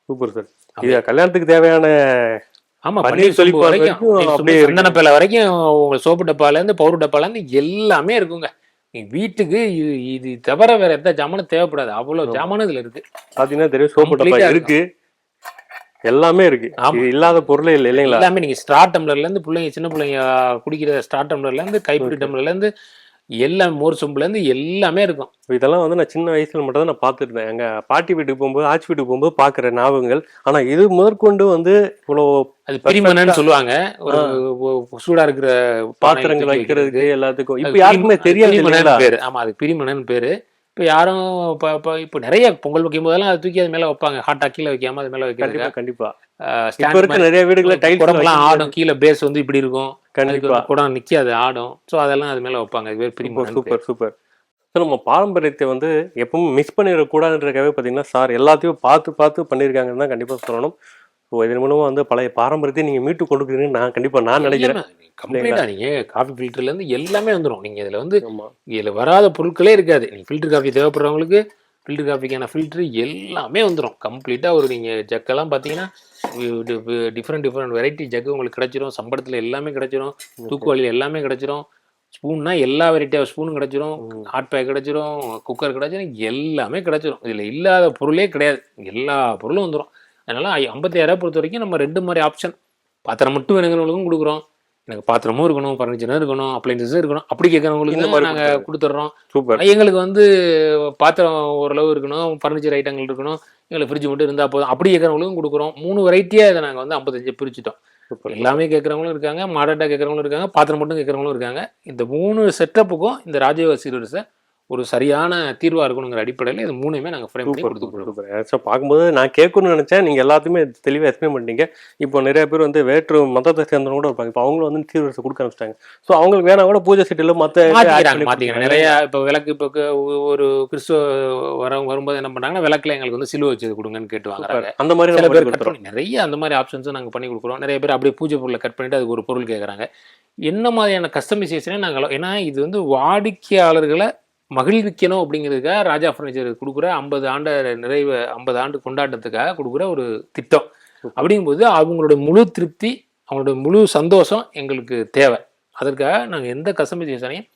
Super sir. இது கல்யாணத்துக்கு தேவையான ஆமா பன்னீர் பன்னீர் தொளிப்பால் சொம்பு வரைக்கும் வரைக்கும் அப்படியே சந்தன பேலை வரைக்கும் உங்க சோப்பு டப்பால இருந்து பவுடர் டப்பால இருந்து எல்லாமே இருக்குங்க. நீங்க வீட்டுக்கு இது தவிர வேற எந்த ஜாமானும் தேவைப்படாது. அவ்வளவு ஜாமானும் இதுல இருக்கு. பாத்தீங்கன்னா தெரியும், சோப்பு டப்பா கம்ப்ளீட்டா இருக்கு, எல்லாமே இருக்கு. ஆமா. இது இல்லாத பொருளே இல்லை இல்லைங்களா? எல்லாமே நீங்க ஸ்டார் டம்ளர்ல இருந்து பிள்ளைங்க சின்ன பிள்ளைங்க குடிக்கிற ஸ்டார் டம்ளர்ல இருந்து கைப்பிடி டம்ளர்ல இருந்து எல்லாம் மோர் சொம்புல இருந்து எல்லாமே இருக்கும். இதெல்லாம் வந்து நான் சின்ன வயசுல மட்டும் தான் நான் பார்த்துருந்தேன். எங்க பாட்டி வீட்டுக்கு போகும்போது, ஆச்சி வீட்டுக்கு போகும்போது பாக்குற ஞாபகங்கள். ஆனா இது முதற்கொண்டு வந்து இவ்வளோ அது பிரிமணன்னு சொல்லுவாங்க. ஒரு சூடா இருக்கிற பாத்திரங்கள் வைக்கிறதுக்கு எல்லாத்துக்கும் இப்ப யாருக்குமே தெரியாது இல்லைங்களா? பேரு. ஆமா, அது பிரிமணன் பேரு. இப்ப யாரும் இப்ப நிறைய பொங்கல் வைக்கும் போதெல்லாம் அதை தூக்கி அது மேல வைப்பாங்க. ஹாட்டா கீழே வைக்காம அது மேல வைக்கிறாங்க. கண்டிப்பா கண்டிப்பா. இப்ப இருக்க நிறைய வீடுகளை டைல்ஸ் குடம்லாம் ஆடும். கீழே பேஸ் வந்து இப்படி இருக்கும். கண்டிப்பா குடம் நிக்காது, ஆடும். சோ அதெல்லாம் அது மேல வைப்பாங்க. அது பேர் பிரிமணன். Super super. நம்ம பாரம்பரியத்தை வந்து எப்பவும் மிஸ் பண்ணிடக்கூடாதுன்றக்காகவே பார்த்தீங்கன்னா சார் எல்லாத்தையும் பார்த்து பார்த்து பண்ணியிருக்காங்கன்னு தான் கண்டிப்பாக சொல்லணும். ஸோ இதன் மூலமாக வந்து பழைய பாரம்பரியத்தை நீங்கள் மீட்டு கொடுக்குறீங்கன்னு நான் நினைக்கிறேன். கம்ப்ளீட்டா நீங்க காஃபி ஃபில்டர்ல இருந்து எல்லாமே வந்துடும். நீங்க இதுல வந்து இதுல வராத பொருட்களே இருக்காது. நீங்க ஃபில்டர் காஃபி தேவைப்படுறவங்களுக்கு ஃபில்டர் காஃபிக்கான ஃபில்டர் எல்லாமே வந்துடும் கம்ப்ளீட்டா. ஒரு நீங்க ஜக்கெல்லாம் பார்த்தீங்கன்னா டிஃப்ரெண்ட் வெரைட்டி ஜக்கு உங்களுக்கு கிடைச்சிரும். சம்பளத்தில் எல்லாமே கிடைச்சிரும். தூக்குவாளியில் எல்லாமே கிடைச்சிரும். ஸ்பூன்னா எல்லா வெரைட்டியாக ஸ்பூனும் கிடைச்சிரும். ஹாட் பேக் கிடைச்சிரும். குக்கர் கிடைச்சிரும். எல்லாமே கிடைச்சிரும். இதில் இல்லாத பொருளே கிடையாது. எல்லா பொருளும் வந்துடும். அதனால 56,000 பொறுத்த வரைக்கும் நம்ம 2 மாதிரி ஆப்ஷன். பாத்திரம் மட்டும் வேணுங்கிறவங்களுக்கும் கொடுக்குறோம். எனக்கு பாத்திரமும் இருக்கணும், ஃபர்னிச்சரும் இருக்கணும், அப்ளைன்சஸும் இருக்கணும், அப்படி கேட்குறவங்களுக்கு நாங்கள் கொடுத்துட்றோம். சூப்பர். எங்களுக்கு வந்து பாத்திரம் ஓரளவு இருக்கணும், ஃபர்னிச்சர் ஐட்டங்கள் இருக்கணும், எங்களுக்கு ஃப்ரிட்ஜ் மட்டும் இருந்தால் போதும், அப்படி கேட்குறவங்களுக்கும் கொடுக்குறோம். 3 வெரைட்டியாக இதை நாங்கள் வந்து 55 பிரிச்சுட்டோம். எல்லாமே கேட்குறவங்களும் இருக்காங்க, மாடர்னாக கேட்குறவங்களும் இருக்காங்க, பாத்திரம் மட்டும் கேட்குறவங்களும் இருக்காங்க. இந்த 3 செட்டப்புக்கும் இந்த ராஜயோக சீரியஸை ஒரு சரியான தீர்வாக இருக்கணுங்கிற அடிப்படையில் இது 3மே நாங்கள் ஃப்ரேம் பண்ணி கொடுத்துருக்கோம். ஸோ பார்க்கும்போது நான் கேட்கணும்னு நினச்சேன், நீங்கள் எல்லாத்தையுமே தெளிவாக எக்ஸ்பிளைன் பண்ணிட்டீங்க. இப்போ நிறைய பேர் வந்து வேற்று மதத்தை சேர்ந்தவங்க கூட இருப்பாங்க. இப்போ அவங்களும் வந்து சீர்வரிசை கொடுக்க ஆரம்பிச்சிட்டாங்க. ஸோ அவங்களுக்கு வேணா கூட பூஜை சீட்டில் மற்ற மாற்றிக்கிறாங்க. நிறையா இப்போ விளக்கு இப்போ ஒரு கிறிஸ்துவ வரும்போது என்ன பண்ணாங்கன்னா விளக்கில் எங்களுக்கு வந்து சிலுவை வச்சு கொடுங்கன்னு கேட்டுவாங்க. அந்த மாதிரி சில பேர் நிறைய அந்த மாதிரி ஆப்ஷன்ஸும் நாங்கள் பண்ணி கொடுக்குறோம். நிறைய பேர் அப்படியே பூஜை பொருளை கட் பண்ணிட்டு அதுக்கு ஒரு பொருள் கேட்குறாங்க. என்ன மாதிரியான கஸ்டமைசேஷனே நாங்கள், ஏன்னா இது வந்து வாடிக்கையாளர்களை மகிழ்விக்கணும் அப்படிங்கிறதுக்காக ராஜா ஃபர்னிச்சர் கொடுக்குற 50 ஆண்டு கொண்டாட்டத்துக்காக கொடுக்குற ஒரு திட்டம். அப்படிங்கும்போது அவங்களுடைய முழு திருப்தி, அவங்களுடைய முழு சந்தோஷம் எங்களுக்கு தேவை. அதற்காக நாங்கள் எந்த கஸ்டமைசேஷனையும்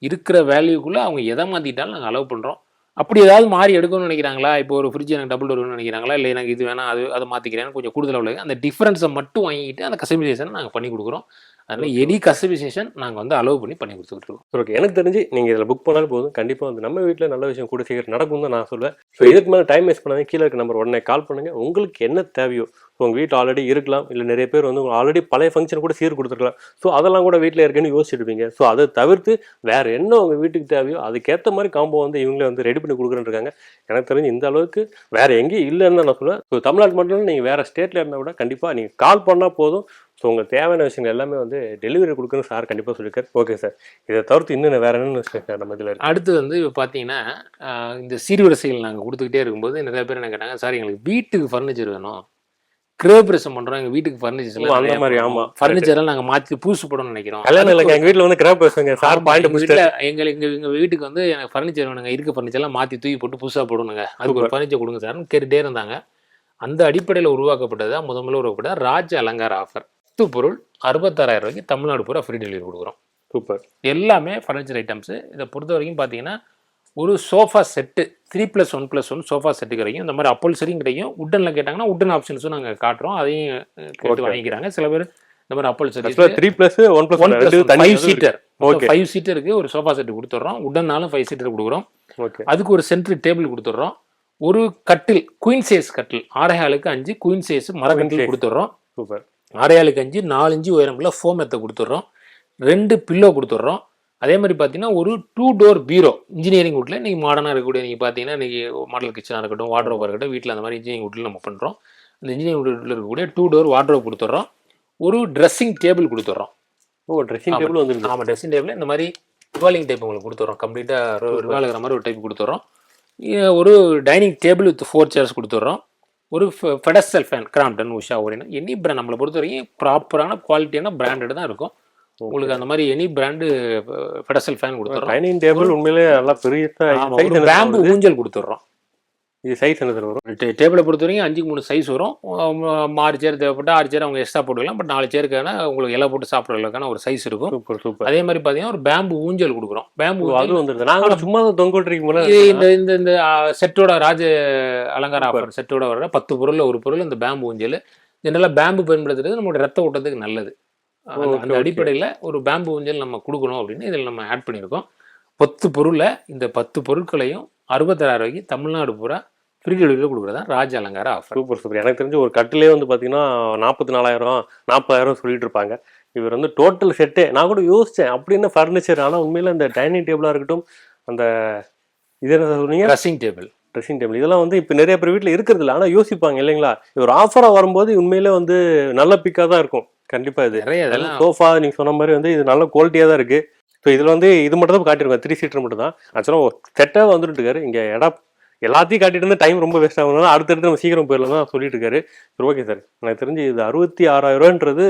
இருக்கிற வேல்யூக்குள்ளே அவங்க எதை மாற்றிட்டாலும் நாங்கள் அலோவ் பண்ணுறோம். அப்படி ஏதாவது மாறி எடுக்கணும்னு நினைக்கிறாங்களா, இப்போ ஒரு ஃப்ரிட்ஜ் எனக்கு டபுள் டோர்னு நினைக்கிறாங்களா, இல்லை எனக்கு இது வேணாம் அதை மாற்றிக்கிறேன்னு கொஞ்சம் கூடுதலாக உள்ளது, அந்த டிஃப்ரென்ஸை மட்டும் வாங்கிட்டு அந்த கஸ்டமைசேஷனை நாங்கள் பண்ணி கொடுக்குறோம். அதனால எனி கஸ்டமைசேஷன் நாங்கள் வந்து அலோவ் பண்ணி கொடுத்துட்டு இருக்கோம். ஓகே, எனக்கு தெரிஞ்சு நீங்கள் இதில் புக் பண்ணாலும் போதும், கண்டிப்பாக வந்து நம்ம வீட்டில் நல்ல விஷயம் கூட சீக்கிரம் நடக்கும் தான் நான் சொல்லுவேன். ஸோ இதுக்கு மேலே டைம் வேஸ்ட் பண்ணாதீங்க, கீழே இருக்க நம்பர் உடனே கால் பண்ணுங்கள். உங்களுக்கு என்ன தேவையோ, உங்கள் வீட்டில் ஆல்ரெடி இருக்கலாம், இல்லை நிறைய பேர் வந்து ஆல்ரெடி பழைய ஃபங்க்ஷன் கூட சீர் கொடுத்துருக்கலாம். ஸோ அதெல்லாம் கூட வீட்டில் இருக்குன்னு யோசிச்சுருப்பீங்க. ஸோ அதை தவிர்த்து வேறு என்ன உங்கள் வீட்டுக்கு தேவையோ அதுக்கேற்ற மாதிரி காம்போ வந்து இவங்களே வந்து ரெடி பண்ணி கொடுக்குறேன்னு இருக்காங்க. எனக்கு தெரிஞ்சு இந்த அளவுக்கு வேறு எங்கேயும் இல்லைன்னு தான் நான் சொல்லுவேன். ஸோ தமிழ்நாட்டு மட்டும் இல்லை, நீங்கள் வேறு ஸ்டேட்டில் இருந்தால் கூட கண்டிப்பாக நீங்கள் கால் பண்ணால் போதும். ஸோ உங்களுக்கு தேவையான விஷயங்கள் எல்லாமே வந்து டெலிவரி கொடுக்குன்னு சார் கண்டிப்பாக சொல்லியிருக்காரு. ஓகே சார், இதை தவிர்த்து இன்னும் வேறு என்னென்னு நம்ம இதில் அடுத்து வந்து இப்போ பார்த்தீங்கன்னா இந்த சீர்வரிசைகள் நாங்கள் கொடுத்துக்கிட்டே இருக்கும்போது நிறைய பேர் என்ன கேட்டாங்க, சார் எங்களுக்கு வீட்டுக்கு ஃபர்னிச்சர் வேணும், கிரகப்பிரவேசம் பண்ணுறோம், எங்கள் வீட்டுக்கு ஃபர்னிச்சர் அந்த மாதிரி. ஆமாம், ஃபர்னிச்சர்லாம் நாங்கள் மாற்றி பூசு போடணும்னு நினைக்கிறோம். எங்கள் வீட்டில் வந்து கிரகப்பிரவேசம் சார் பாயிண்ட் எங்கள் வீட்டுக்கு வந்து எனக்கு ஃபர்னிச்சர் வேணுங்க, இருக்க ஃபர்னிச்சர்லாம் மாற்றி தூக்கி போட்டு புதுசாக போடணுங்க, அதுக்கு ஒரு ஃபர்னிச்சர் கொடுங்க சார்னு கேட்டுகிட்டே இருந்தாங்க. அந்த அடிப்படையில் உருவாக்கப்பட்டது முதல்ல உருவாக்கப்பட்டது ராஜ அலங்கார ஆஃபர். பொருள் 66,000 ரூபாய்க்கு தமிழ்நாடு பூரா ஃப்ரீ டெலிவரி கொடுக்குறோம். சூப்பர். எல்லாமே ஃபர்னிச்சர் ஐட்டம்ஸு. இதை பொறுத்த வரைக்கும் பார்த்தீங்கன்னா ஒரு சோஃபா செட்டு 3+1+1 சோஃபா செட்டு கிடைக்கும். இந்த மாதிரி அப்போல்சரியும் கிடைக்கும். உட்டனில் கேட்டாங்கன்னா உட்டன் ஆப்ஷன்ஸும் நாங்கள் காட்டுறோம், அதையும் கேட்டு வாங்கிக்கிறாங்க. சில பேர் இந்த மாதிரி அப்போல்சரி 5 சீட்டர் 5 சீட்டருக்கு ஒரு சோஃபா செட்டு கொடுத்துட்றோம். உடனாலும் 5 சீட்டர் கொடுக்குறோம். அதுக்கு ஒரு சென்ட்ரு டேபிள் கொடுத்துட்றோம். ஒரு கட்டில் குயின் சைஸ் கட்டில் 6.5x5 குயின் சைஸ் மரக்கட்டில் கொடுத்துட்றோம். சூப்பர். 6.5x5 4 இன்ச்சு உயரமுள்ள ஃபோம் மெத்தை கொடுத்துட்றோம். 2 பில்லோ கொடுத்துட்றோம். அதே மாதிரி பார்த்தீங்கன்னா ஒரு 2 டோர் பீரோ இன்ஜினியரிங் வுட்டில் நீங்கள் மாடர்னாக இருக்கக்கூடிய, நீங்கள் பார்த்தீங்கன்னா இன்றைக்கி மாடல் கிச்சனாக இருக்கட்டும், வார்ட்ரோப்பாக இருக்கட்டும், வீட்டில் அந்த மாதிரி இன்ஜினியரிங் வுட்டில் நம்ம பண்ணுறோம். அந்த இன்ஜினியரிங் வுட்டில் இருக்கக்கூடிய 2 டோர் வார்ட்ரோப் கொடுத்துட்றோம். ஒரு ட்ரெஸ்ஸிங் டேபிள் கொடுத்துட்றோம். ட்ரெஸ்ஸிங் டேபிள் வந்து ஆமாம், ட்ரெஸ்ஸிங் டேபிள் இந்த மாதிரி ரிவால்விங் டைப் உங்களுக்கு கொடுத்துட்றோம். கம்ப்ளீட்டாக ரிவால்கிற மாதிரி ஒரு டைப் கொடுத்துட்றோம். ஒரு டைனிங் டேபிள் வித் 4 சேர்ஸ் கொடுத்துட்றோம். ஒரு ஃபெடஸ்டல் ஃபேன் கிராம்டன், உஷா, ஓரினா எனி பிராண்ட் நம்மளை பொறுத்த வரைக்கும் ப்ராப்பரான குவாலிட்டியான பிராண்டட் தான் இருக்கும். உங்களுக்கு அந்த மாதிரி எனி பிராண்டு ஃபெடஸ்டல் ஃபேன் கொடுத்துட்றோம். டைனிங் டேபிள் உண்மையிலே நல்லா பெரிய பேம்பு ஊஞ்சல் கொடுத்துட்றோம். இது சைஸ் என்ன சார் வரும்? டேபிளை பொறுத்த வரைக்கும் 5க்கு 3 சைஸ் வரும். 6 சேர் தேவைப்பட்டா 6 சேர் அவங்க எக்ஸ்ட்ரா போட்டுக்கலாம். பட் 4 சேருக்கான உங்களுக்கு இலை போட்டு சாப்பிட்றதுக்கான ஒரு சைஸ் இருக்கும். Super super. அதே மாதிரி பார்த்தீங்கன்னா ஒரு பேம்பு ஊஞ்சல் கொடுக்குறோம். பேம்பு அது வந்துருது. நாங்கள் சும்மா தான் தொங்க விட்டுருக்கீங்க போல. இந்த இந்த இந்த செட்டோட அலங்கார ஆஃபர் செட்டோட வர 10 பொருளில் ஒரு பொருள் இந்த பேம்பு ஊஞ்சல். ஜென்ரலாக பேம்பு பயன்படுத்துறது நம்மளோட ரத்த ஓட்டத்துக்கு நல்லது. அந்த அடிப்படையில் ஒரு பேம்பு ஊஞ்சல் நம்ம கொடுக்கணும் அப்படின்னு இதில் நம்ம ஆட் பண்ணியிருக்கோம். 10 பொருளை இந்த 10 பொருட்களையும் 66 ரூபாய்க்கு தமிழ்நாடு பூரா ஃப்ரீ டெலிவரியில் கொடுக்குறதா ராஜ அலங்கார ஆஃபர். Super super. எனக்கு தெரிஞ்சு ஒரு கட்டிலே வந்து பார்த்தீங்கன்னா 44,000 40,000 சொல்லிட்டு இருப்பாங்க. இவர் வந்து டோட்டல் செட்டே நான் கூட யோசித்தேன் அப்படி என்ன ஃபர்னிச்சர். ஆனால் உண்மையில் இந்த டைனிங் டேபிளாக இருக்கட்டும், அந்த இது என்ன சொன்னீங்க, ட்ரெஸ்ஸிங் டேபிள் இதெல்லாம் வந்து இப்போ நிறைய பேர் வீட்டில் இருக்கிறது இல்லை. ஆனால் யோசிப்பாங்க இல்லைங்களா, ஒரு ஆஃபராக வரும்போது உண்மையிலே வந்து நல்ல பிக்காக தான் இருக்கும். கண்டிப்பாக இது நிறைய இதெல்லாம் சோஃபா நீங்கள் சொன்ன மாதிரி வந்து இது நல்ல குவாலிட்டியாக தான் இருக்குது. ஸோ இதில் வந்து இது மட்டும் தான் காட்டியிருக்கோம், 3 சீட்டர் மட்டும் தான். ஆக்சுவலாக செட்டாக வந்துட்டு இருக்காரு. இங்கே இடம் எல்லாத்தையும் காட்டிட்டு இருந்தால் டைம் ரொம்ப வேஸ்ட் ஆகுதுனால அடுத்தடுத்து நம்ம சீக்கிரம் போயிடலாம் தான் சொல்லிட்டு இருக்காரு. சரி ஓகே சார். எனக்கு தெரிஞ்சு இது 66,000 ரூபான்றது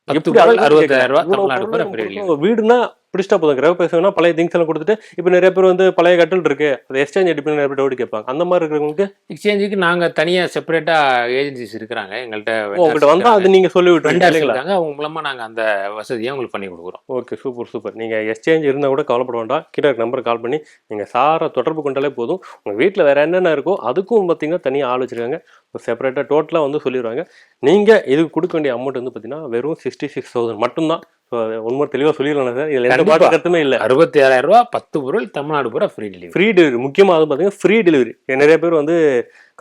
எப்படி 66,000 ரூபாய் வீடுனா பிடிச்சிட்டா போதும். கிரக பேசுனா பழைய திங்ஸ் எல்லாம் கொடுத்துட்டு இப்போ நிறைய பேர் வந்து பழைய கட்டில் இருக்கு அது எக்ஸ்சேஞ்ச் எடுப்பீங்க நிறைய பேர் டவுட் கேட்பாங்க. அந்த மாதிரி இருக்கிறவங்களுக்கு எக்ஸ்சேஞ்சுக்கு நாங்கள் தனியாக செப்பரேட்டாக ஏஜென்சிஸ் இருக்கிறாங்க எங்கள்கிட்ட. உங்கள்கிட்ட வந்தால் அது நீங்கள் சொல்லி விட்டுருக்கீங்களா? அவங்க மூலமாக நாங்கள் அந்த வசதியை உங்களுக்கு பண்ணி கொடுக்குறோம். Okay super super. நீங்கள் எக்ஸ்சேஞ்ச் இருந்தால் கூட கவலைப்பட வேண்டாம். கீழே நம்பர் கால் பண்ணி நீங்கள் சாரை தொடர்பு கொண்டாலே போதும். உங்கள் வீட்டில் வேறு என்னென்ன இருக்கோ அதுக்கும் பார்த்தீங்கன்னா தனியாக ஆள் வச்சுருக்காங்க. செப்பரேட்டாக டோட்டலாக வந்து சொல்லிடுவாங்க. நீங்கள் இதுக்கு கொடுக்க வேண்டிய அமௌண்ட் வந்து பார்த்தீங்கன்னா வெறும் 66,000 மட்டும்தான். உண்மை தெளிவாக சொல்லிடலாம் சார். இதில் எந்த பாட்டு கருத்துமே இல்லை. 67,000 ரூபா 10 பொருள் தமிழ்நாடு பூரா ஃப்ரீ டெலிவரி. முக்கியமாக அது பார்த்தீங்கன்னா ஃப்ரீ டெலிவரி. நிறைய பேர் வந்து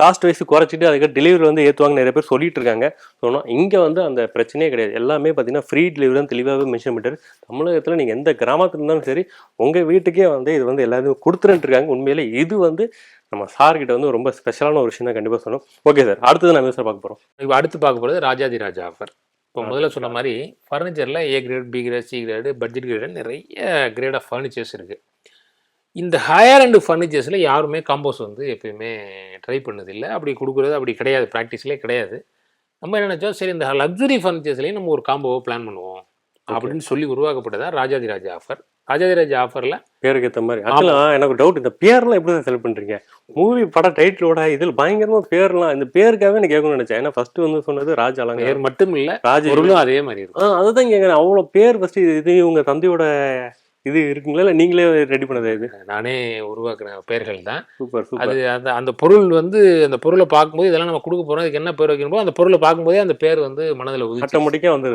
காஸ்ட் வைஸ் குறைச்சிட்டு அதுக்கு டெலிவரி வந்து ஏற்றுவாங்க நிறைய பேர் சொல்லிட்டு இருக்காங்க. சொன்னால் இங்கே வந்து அந்த பிரச்சனையே கிடையாது. எல்லாமே பார்த்தீங்கன்னா ஃப்ரீ டெலிவரி தான் தெளிவாகவே மென்ஷன் பண்ணிட்டாரு. தமிழகத்தில் நீங்கள் எந்த கிராமத்தில் இருந்தாலும் சரி உங்கள் வீட்டுக்கே வந்து இது வந்து எல்லாருமே கொடுத்துட்டு இருக்காங்க. உண்மையிலே இது வந்து நம்ம சார்கிட்ட வந்து ரொம்ப ஸ்பெஷலான ஒரு விஷயம் தான் கண்டிப்பாக சொன்னோம். ஓகே சார், அடுத்தது நம்ம சார் பார்க்க போகிறோம். இப்போ அடுத்து பார்க்க போகிறது ராஜாதி ராஜா ஆஃபர். இப்போ முதல்ல சொன்ன மாதிரி ஃபர்னிச்சரில் A grade, B grade, C grade, budget grade நிறைய கிரேட் ஆஃப் ஃபர்னிச்சர்ஸ் இருக்குது. இந்த ஹையர் அண்டு ஃபர்னிச்சர்ஸில் யாருமே காம்போஸ் வந்து எப்பயுமே ட்ரை பண்ணதில்லை. அப்படி கொடுக்குறது அப்படி கிடையாது, ப்ராக்டிஸ்லேயே கிடையாது. நம்ம என்ன நினச்சோம், சரி இந்த லக்ஸுரி ஃபர்னிச்சர்ஸ்லேயும் நம்ம ஒரு காம்போவை பிளான் பண்ணுவோம் அப்படின்னு சொல்லி உருவாக்கப்பட்டதான் ராஜாதி ராஜா ஆஃபர். ராஜாதி ராஜா ஆஃபரில் பேருக்கு ஏற்ற மாதிரி. ஆக்சுவலாக எனக்கு டவுட், இந்த பேர்லாம் எப்படி தான் செலக்ட் பண்ணுறீங்க? மூவி பட டைட்டிலோட இதில் பயங்கரமாக பேர்லாம் இந்த பேருக்காகவே எனக்கு கேட்கணும்னு நினச்சேன். ஏன்னா ஃபர்ஸ்ட் வந்து சொன்னது ராஜா அலங்கார பேர் மட்டும் இல்லை, ராஜா பொருளும் அதே மாதிரி இருக்கும். அதுதான் கேட்குறேன். அவ்வளோ பேர் ஃபஸ்ட்டு இது உங்கள் தந்தையோட இது இருக்குங்களா இல்லை நீங்களே ரெடி பண்ணதா? இது நானே உருவாக்குன பேர்கள் தான். Super super. அது அந்த அந்த பொருள் வந்து அந்த பொருளை பார்க்கும்போது இதெல்லாம் நம்ம கொடுக்க போகிறோம், இதுக்கு என்ன பேர் வைக்கணும், அந்த பொருளை பார்க்கும்போதே அந்த பேர் வந்து மனதில் ஆட்டோமேட்டிக்காக வந்து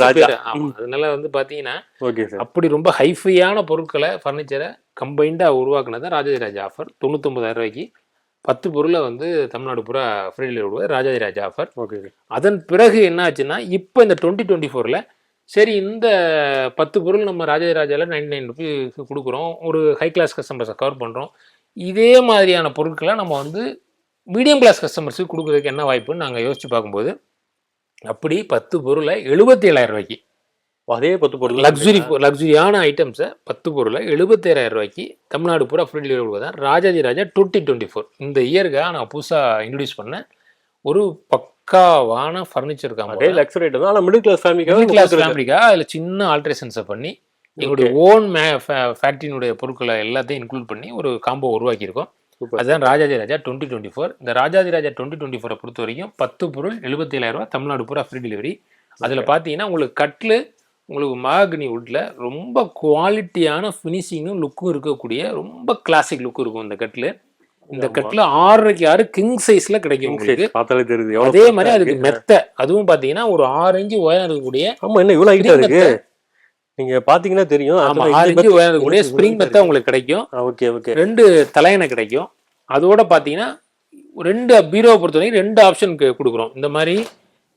ராஜா. ஆமாம், அதனால வந்து பார்த்தீங்கன்னா ஓகே சார், அப்படி ரொம்ப ஹைஃபையான பொருட்களை ஃபர்னிச்சரை கம்பைண்டாக உருவாக்குனது தான் ராஜாதி ராஜா ஆஃபர். 99,000 ரூபாய்க்கு 10 பொருளை வந்து தமிழ்நாடு பூரா ஃப்ரீ டெலிவரி விடுவார் ராஜாதி ராஜா ஆஃபர். ஓகே. அதன் பிறகு என்ன ஆச்சுன்னா, இப்போ இந்த 2024 சரி இந்த 10 பொருள் நம்ம ராஜாதி ராஜாவில் 99 ருபீஸ் கொடுக்குறோம், ஒரு ஹை கிளாஸ் கஸ்டமர்ஸை கவர் பண்ணுறோம். இதே மாதிரியான பொருட்களை நம்ம வந்து மீடியம் கிளாஸ் கஸ்டமர்ஸுக்கு கொடுக்குறதுக்கு என்ன வாய்ப்புன்னு நாங்கள் யோசிச்சு பார்க்கும்போது அப்படி 10 பொருளை 77,000 ரூபாய்க்கு, அதே 10 பொருள் லக்ஸுரியான ஐட்டம்ஸை 10 பொருளை 77,000 ரூபாய்க்கு தமிழ்நாடு பூரா ஃப்ரீ டெலிவரி கொடுக்குறதா ராஜாதி ராஜா 2024 இந்த இயருக்காக நான் புதுசாக இன்ட்ரடியூஸ் பண்ணேன் ஒரு பக்காவான ஃபர்னிச்சர் காம்போ. லக்ஸரி ஐட்டம் தான், மிடில் கிளாஸ் ஃபேமிலிக்காக அதில் சின்ன ஆல்ட்ரேஷன்ஸை பண்ணி எங்களுடைய ஓன் ஃபேக்ட்ரியினுடைய பொருட்களை எல்லாத்தையும் இன்க்ளூட் பண்ணி ஒரு காம்போ உருவாக்கியிருக்கோம். அதுதான் ராஜாதி ராஜா 2024. இந்த ராஜாதி ராஜா 2024 பொறுத்த வரைக்கும் 10 பொருள் 77,000 ரூபா தமிழ்நாடு பூரா ஃப்ரீ டெலிவரி. அதில் பார்த்தீங்கன்னா உங்களுக்கு கட்லு உங்களுக்கு மஹாகனி வுட்ல ரொம்ப குவாலிட்டியான ஃபினிஷிங்கும் லுக்கும் இருக்கக்கூடிய ரொம்ப கிளாசிக் லுக்கும் இருக்கும் இந்த கட்லு. இந்த கட்டில் 6.5 6 கிங் சைஸ்ல கிடைக்கும் உங்களுக்கு. பார்த்தாலே தெரியுது. அதே மாதிரி அதுக்கு மெத்த, அதுவும் பாத்தீங்கன்னா ஒரு 6 இன்ச் உயரம் இருக்கக்கூடிய. ஆமா, என்ன இவ்வளவு ஹைட்டா இருக்கு நீங்க பாத்தீங்கன்னா தெரியும். ஆமா, 6 இன்ச் உயரம் இருக்கக்கூடிய ஸ்ப்ரிங் மெத்த உங்களுக்கு கிடைக்கும். Okay okay. 2 தலையணை கிடைக்கும். அதோட பாத்தீங்கன்னா 2 பீரோவை பொறுத்தவரைக்கும் 2 ஆப்ஷன் கொடுக்குறோம். இந்த மாதிரி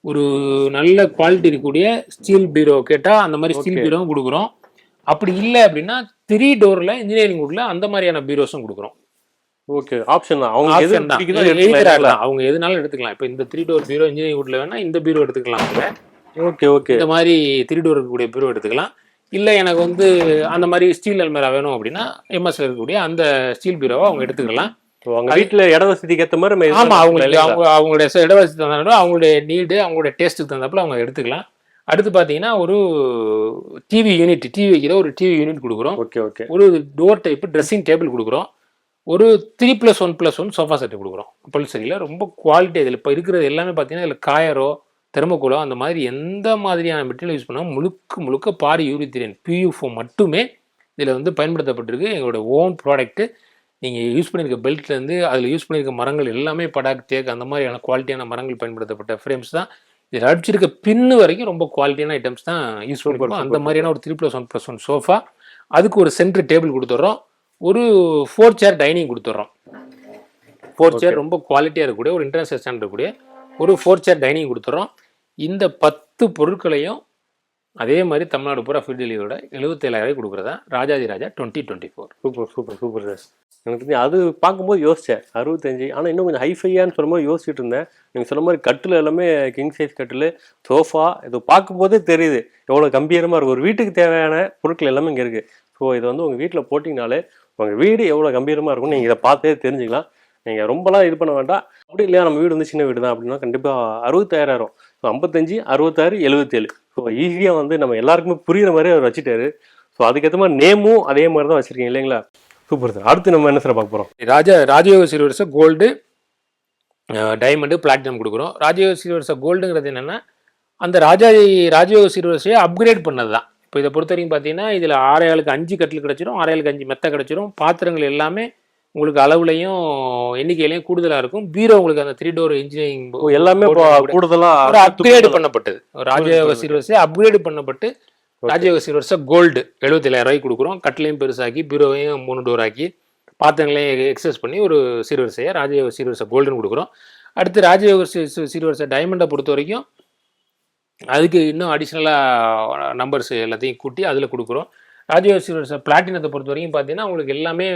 ஒரு நல்ல குவாலிட்டி இருக்கக்கூடிய ஸ்டீல் பீரோ கேட்டா அந்த மாதிரி ஸ்டீல் பீரோவும் கொடுக்குறோம். அப்படி இல்லை அப்படின்னா 3 டோர்ல இன்ஜினியரிங் வுட்ல அந்த மாதிரியான பீரோஸும் கொடுக்குறோம். ஓகே, ஆப்ஷன் தான். அவங்க அவங்க எதுனாலும் எடுத்துக்கலாம். இப்போ இந்த 3 டோர் பீரோ இன்ஜினியரிங் வுட்ல வேணா இந்த பீரோ எடுத்துக்கலாம். Okay okay. இந்த மாதிரி 3 டோர் இருக்கக்கூடிய பீரோ எடுத்துக்கலாம். இல்லை எனக்கு வந்து அந்த மாதிரி ஸ்டீல் அல்மேரா வேணும் அப்படின்னா எம்எஸ்ல இருக்கக்கூடிய அந்த ஸ்டீல் பீரோவை அவங்க எடுத்துக்கலாம். அவங்க வீட்டில் இட வசதிக்கு ஏற்ற மாதிரி. ஆமா, அவங்களுடைய இட வசதி தந்தாலும் அவங்களுடைய நீடு அவங்களுடைய டேஸ்ட்டுக்கு தந்தாப்புல அவங்க எடுத்துக்கலாம். அடுத்து பார்த்தீங்கன்னா ஒரு டிவி யூனிட், டிவி வைக்கிற ஒரு டிவி யூனிட் கொடுக்குறோம். Okay okay. ஒரு டோர் டைப் ட்ரெஸ்ஸிங் டேபிள் கொடுக்குறோம். ஒரு 3+1+1 சோஃபா செட்டு கொடுக்குறோம். பல்சரியில் ரொம்ப குவாலிட்டி. இதில் இப்போ இருக்கிறது எல்லாமே பார்த்தீங்கன்னா இதில் காயரோ தெர்மோகோலோ அந்த மாதிரி எந்த மாதிரியான மெட்டீரியல் யூஸ் பண்ணால் முழுக்க முழுக்க பாரி யூரித்திரியன் PU4 மட்டுமே இதில் வந்து பயன்படுத்தப்பட்டிருக்கு. எங்களோட ஓன் ப்ராடக்ட்டு. நீங்கள் யூஸ் பண்ணியிருக்க பெல்ட்லேருந்து அதில் யூஸ் பண்ணியிருக்க மரங்கள் எல்லாமே படாக் தேக் அந்த மாதிரியான குவாலிட்டியான மரங்கள் பயன்படுத்தப்பட்ட ஃப்ரேம்ஸ் தான். இதில் அடிச்சிருக்க பின்னு வரைக்கும் ரொம்ப குவாலிட்டியான ஐட்டம்ஸ் தான் யூஸ் பண்ணிருக்கோம். அந்த மாதிரியான ஒரு 3+1+1 சோஃபா, அதுக்கு ஒரு சென்டர் டேபிள் கொடுத்துட்றோம். ஒரு 4 சேர் டைனிங் கொடுத்துட்றோம். 4 சேர் ரொம்ப குவாலிட்டியாக இருக்கக்கூடிய ஒரு இன்டர்நேஷனல் ஸ்டாண்டர்ட் இருக்கக்கூடிய ஒரு 4 சேர் டைனிங் கொடுத்துட்றோம். இந்த 10 பொருட்களையும் அதே மாதிரி தமிழ்நாடு பூரா ஃப்ரீ டெலிவரியோட 77,000 கொடுக்குறதா ராஜாதி ராஜா 2024. Super super super sir. எனக்கு தெரிஞ்சு அது பார்க்கும்போது யோசித்தேன் 65. ஆனால் இன்னும் கொஞ்சம் ஹைஃபையான்னு சொல்லும்போது யோசிச்சுட்டு இருந்தேன். நீங்கள் சொன்ன மாதிரி கட்டில் எல்லாமே கிங் சைஸ் கட்டில், சோஃபா, இது பார்க்கும்போதே தெரியுது எவ்வளோ கம்பீரமாக இருக்கும். ஒரு வீட்டுக்கு தேவையான பொருட்கள் எல்லாமே இங்கே இருக்குது. ஸோ இதை வந்து உங்கள் வீட்டில் போட்டிங்கனாலே உங்கள் வீடு எவ்வளோ கம்பீரமாக இருக்கும் நீங்கள் இதை பார்த்தே தெரிஞ்சுக்கலாம். நீங்கள் ரொம்பலாம் இது பண்ண வேண்டாம். அப்படி இல்லையா நம்ம வீடு வந்து சின்ன வீடு தான் அப்படின்னா கண்டிப்பாக 65,000. ஸோ 55, 66, 77. ஸோ ஈஸியாக வந்து நம்ம எல்லாருக்குமே புரியுற மாதிரி அவர் வச்சுட்டாரு. ஸோ அதுக்கேற்ற மாதிரி நேமும் அதே மாதிரி தான் வச்சுருக்கீங்க இல்லைங்களா? Super sir. அடுத்து நம்ம என்ன சார் பார்க்க போகிறோம்? ராஜயோக சில்வர்ஸை கோல்டு, டைமண்டு, பிளாட்டினம் கொடுக்குறோம். ராஜயோக சில்வர்ஸை கோல்டுங்கிறது என்னென்னா அந்த ராஜயோக சில்வர்ஸையே அப்கிரேட் பண்ணது தான். இப்போ இதை பொறுத்த வரைக்கும் பார்த்தீங்கன்னா இதில் 6,000க்கு 5 கட்டில் கிடச்சிரும், 6,000க்கு 5 மெத்த கிடச்சிரும். பாத்திரங்கள் எல்லாமே உங்களுக்கு அளவுலையும் எண்ணிக்கையிலையும் கூடுதலாக இருக்கும். பீரோ உங்களுக்கு அந்த 3 டோர் இன்ஜினியரிங் எல்லாமே கூடுதலாக அப்கிரேட் பண்ணப்பட்டது. ராஜயோக சில்வர்ஸே அப்கிரேட் பண்ணப்பட்டு ராஜயோக சில்வர்ஸை கோல்டு 77,000 கொடுக்குறோம். கட்டிலையும் பெருசாக்கி பீரோவையும் 3 டோர் ஆக்கி பாத்திரங்களையும் எக்ஸஸ் பண்ணி ஒரு சில்வர்ஸையை ராஜயோக சில்வர்ஸை கோல்டுன்னு கொடுக்குறோம். அடுத்து ராஜயோக சில்வர்ஸை டைமண்டை பொறுத்த வரைக்கும் அதுக்கு இன்னும் அடிஷ்னலாக நம்பர்ஸ் எல்லாத்தையும் கூட்டி அதில் கொடுக்குறோம். ராஜயோக சில்வர்ஸை பிளாட்டினத்தை பொறுத்த வரைக்கும் பார்த்தீங்கன்னா உங்களுக்கு எல்லாமே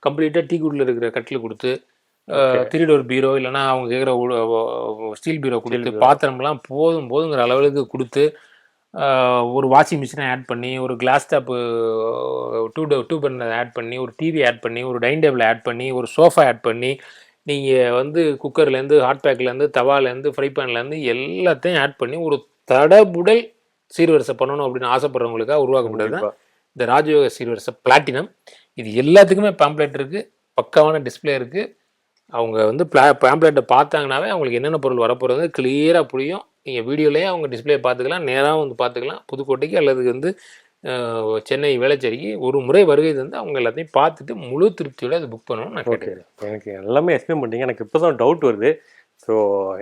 கம்ப்ளீட்டாக டீக்குட்டில் இருக்கிற கட்டில் கொடுத்து 3 டோர் பீரோ இல்லைனா அவங்க கேட்குற ஸ்டீல் பீரோ கொடுத்து பாத்திரம்லாம் போதுங்கிற அளவுக்கு கொடுத்து ஒரு வாஷிங் மிஷினை ஆட் பண்ணி ஒரு கிளாஸ் டாப்பு 2 பர்னர் ஆட் பண்ணி ஒரு டிவி ஆட் பண்ணி ஒரு டைனிங் டேபிள் ஆட் பண்ணி ஒரு சோஃபா ஆட் பண்ணி நீங்கள் வந்து குக்கர்லேருந்து ஹாட் பேக்லேருந்து தவாலேருந்து ஃப்ரை பேன்லேருந்து எல்லாத்தையும் ஆட் பண்ணி ஒரு தடபுடல் சீர்வரிசை பண்ணணும் அப்படின்னு ஆசைப்படுறவங்களுக்காக உருவாக்கப்பட்டது தான் இந்த ராஜயோக சீர்வரிசை பிளாட்டினம். இது எல்லாத்துக்குமே பேம்ப்ளெட் இருக்குது, பக்காவான டிஸ்பிளே இருக்குது. அவங்க வந்து பேம்ப்ளெட்டை பார்த்தாங்கனாவே அவங்களுக்கு என்னென்ன பொருள் வரப்போகிறது கிளியராக புரியும். நீங்கள் வீடியோலேயே அவங்க டிஸ்பிளே பார்த்துக்கலாம், நேராக வந்து பார்த்துக்கலாம். புதுக்கோட்டைக்கு அல்லது வந்து சென்னை வேளச்சேரிக்கு ஒரு முறை வருகை வந்து அவங்க எல்லாத்தையும் பார்த்துட்டு முழு திருப்தியோட அது புக் பண்ணணும்னு நான் கேட்டேன். எனக்கு எல்லாமே எக்ஸ்பிளைன் பண்ணிட்டீங்க. எனக்கு இப்போ தான் டவுட் வருது. ஸோ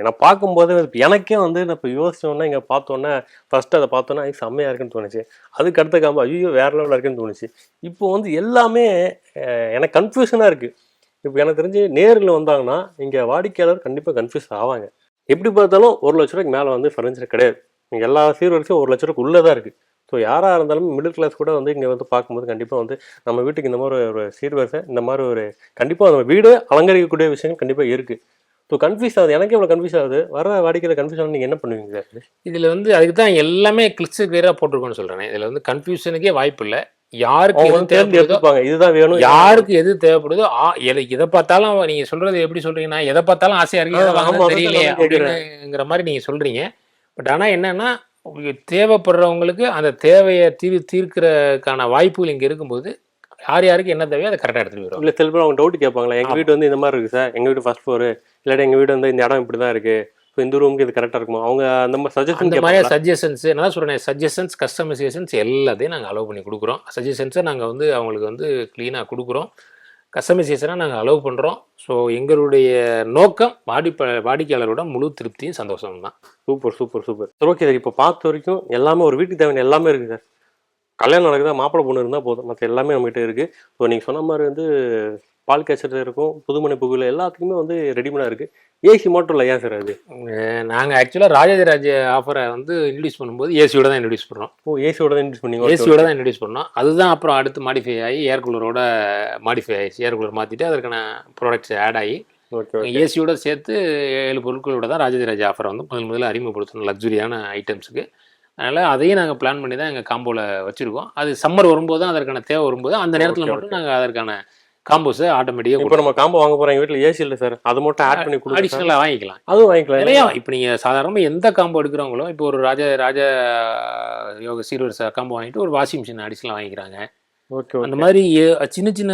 நான் பார்க்கும்போது எனக்கே வந்து நான் இப்போ யோசிச்சோன்னா இங்கே பார்த்தோன்னே ஃபஸ்ட்டு அதை பார்த்தோன்னா செம்மையாக இருக்குன்னு தோணுச்சு. அதுக்கு அடுத்த காம்போ ஐயோ வேறு லெவலில் இருக்குன்னு தோணுச்சு. இப்போ வந்து எல்லாமே எனக்கு கன்ஃபியூஷனாக இருக்குது. இப்போ எனக்கு தெரிஞ்சு நேரில் வந்தாங்கன்னா இங்கே வாடிக்கையாளர் கண்டிப்பாக கன்ஃபியூஸ் ஆவாங்க. எப்படி பார்த்தாலும் 1,00,000 ரூபாய்க்கு மேலே வந்து ஃபர்னிச்சர் கிடையாது. இங்கே எல்லா சீர்வரிசையும் 1,00,000 ரூபாய்க்கு உள்ளே தான் இருக்குது. ஸோ யாராக இருந்தாலும் மிடில் கிளாஸ் கூட வந்து இங்கே வந்து பார்க்கும்போது கண்டிப்பாக வந்து நம்ம வீட்டுக்கு இந்த மாதிரி ஒரு சீர்வரிசை இந்த மாதிரி ஒரு கண்டிப்பாக நம்ம வீடு அலங்கரிக்கக்கூடிய விஷயங்கள் கண்டிப்பாக இருக்குது. ஸோ கன்ஃபியூஸ் ஆகுது. எனக்கு எவ்வளோ கன்ஃபியூஸ் ஆகுது. வர வாடிக்கையில் கன்ஃபியூஸ் ஆகுது. நீங்கள் என்ன பண்ணுவீங்க சார்? இதில் வந்து அதுக்கு தான் எல்லாமே கிளிக்ஸு கிளியராக போட்டிருக்கோன்னு சொல்கிறேன். இதில் வந்து கன்ஃபியூஷனுக்கே வாய்ப்பு இல்லை. யாருக்கு இதுதான் வேணும், யாருக்கு எது தேவைப்படுதோ இதை பார்த்தாலும் நீங்கள் சொல்கிறது எப்படி சொல்கிறீங்கன்னா எதை பார்த்தாலும் ஆசையாக இருக்கு தெரியலையே அப்படிங்கிற மாதிரி நீங்கள் சொல்கிறீங்க. பட் ஆனால் என்னென்னா தேவைப்படுறவங்களுக்கு அந்த தேவையை தீர்க்கிறதுக்கான வாய்ப்புகள் இங்கே இருக்கும்போது யாருக்கு என்ன தேவையோ அதை கரெக்டாக எடுத்துகிட்டு வரும். இல்லை சில பேர் அவங்க டவுட் கேட்பாங்களா, எங்கள் வீடு வந்து இந்த மாதிரி இருக்குது சார், எங்கள் வீடு ஃபர்ஸ்ட் ஃப்ளோரு, இல்லாட்டி எங்கள் வீடு வந்து இந்த இடம் இப்படி தான் இருக்குது, ஸோ இந்த ரூமுக்கு இது கரெக்டாக இருக்குமா, அவங்க அந்த மாதிரி சஜஷன் இந்த மாதிரி சஜஷன்ஸ் என்ன சொல்கிறேன், சஜஷன்ஸ் கஸ்டமைசேஷன்ஸ் எல்லாத்தையும் நாங்கள் அலோவ் பண்ணி கொடுக்குறோம். சஜஷன்ஸை நாங்கள் வந்து அவங்களுக்கு வந்து க்ளீனாக கொடுக்குறோம். கஸ்டமைசேஷனாக நாங்கள் அலோவ் பண்ணுறோம். ஸோ எங்களுடைய நோக்கம் வாடிக்கையாளரோட முழு திருப்தியும் சந்தோஷம் தான். Super super super sir. Okay sir. இப்போ பார்த்த வரைக்கும் எல்லாமே ஒரு வீட்டுக்கு தேவையான எல்லாமே இருக்குது சார். கல்யாணம் நடக்குதா, மாப்பிள்ளை பொண்ணு இருந்தால் போதும், மற்ற எல்லாமே நம்மகிட்ட இருக்குது. ஸோ நீங்கள் சொன்ன மாதிரி வந்து பால் கேச்சர் இருக்கும், புதுமனை புகுல எல்லாத்துக்குமே வந்து ரெடிமேடாக இருக்குது. ஏசி மட்டும் இல்லை. ஏன் சார் அது? நாங்கள் ஆக்சுவலாக ராஜாதிராஜ ஆஃபரை வந்து இன்ட்ரடியூஸ் பண்ணும்போது ஏசியோட தான் இன்ட்ரடியூஸ் பண்ணோம். ஏசியோட தான் இன்ட்ரடியூஸ் பண்ணீங்க? ஏசியோட தான் இன்ட்ரடியூஸ் பண்ணோம். அதுதான் அப்புறம் அடுத்து மாடிஃபை ஆகி ஏர் கூலரோட மாடிஃபை ஆகிடுச்சு. ஏர் கூலர் மாற்றிட்டு அதற்கான ப்ராடக்ட்ஸ் ஆட் ஆகி ஏசியோட சேர்த்து 7 பொருட்களோட தான் ராஜாதிராஜ ஆஃபரை வந்து முதல்ல அறிமுகப்படுத்தணும் லக்ஸுரியான ஐட்டம்ஸுக்கு. அதனால் அதையும் நாங்கள் பிளான் பண்ணி தான் எங்கள் காம்போவில் வச்சுருக்கோம். அது சம்மர் வரும்போது தான் அதற்கான தேவை வரும்போது அந்த நேரத்தில் மட்டும் நாங்கள் அதற்கான காம்போஸை ஆட்டோமேட்டிக்காக இப்போ நம்ம காம்போ வாங்க போகிறோம். எங்கள் வீட்டில் ஏசி இல்லை சார், அதை மட்டும் ஆட் பண்ணி கொடுத்து அடிஷ்னலாக வாங்கிக்கலாம். அதுவும் வாங்கிக்கலாம் நிறையா. இப்போ நீங்கள் சாதாரணமாக எந்த காம்போ எடுக்கிறவங்களோ, இப்போ ஒரு ராஜா யோக சீர்வரிசை காம்போ வாங்கிட்டு ஒரு வாஷிங் மிஷின் அடிஷ்னலாக வாங்கிக்கிறாங்க, ஓகே அந்த ஓகே. மாதிரி சின்ன சின்ன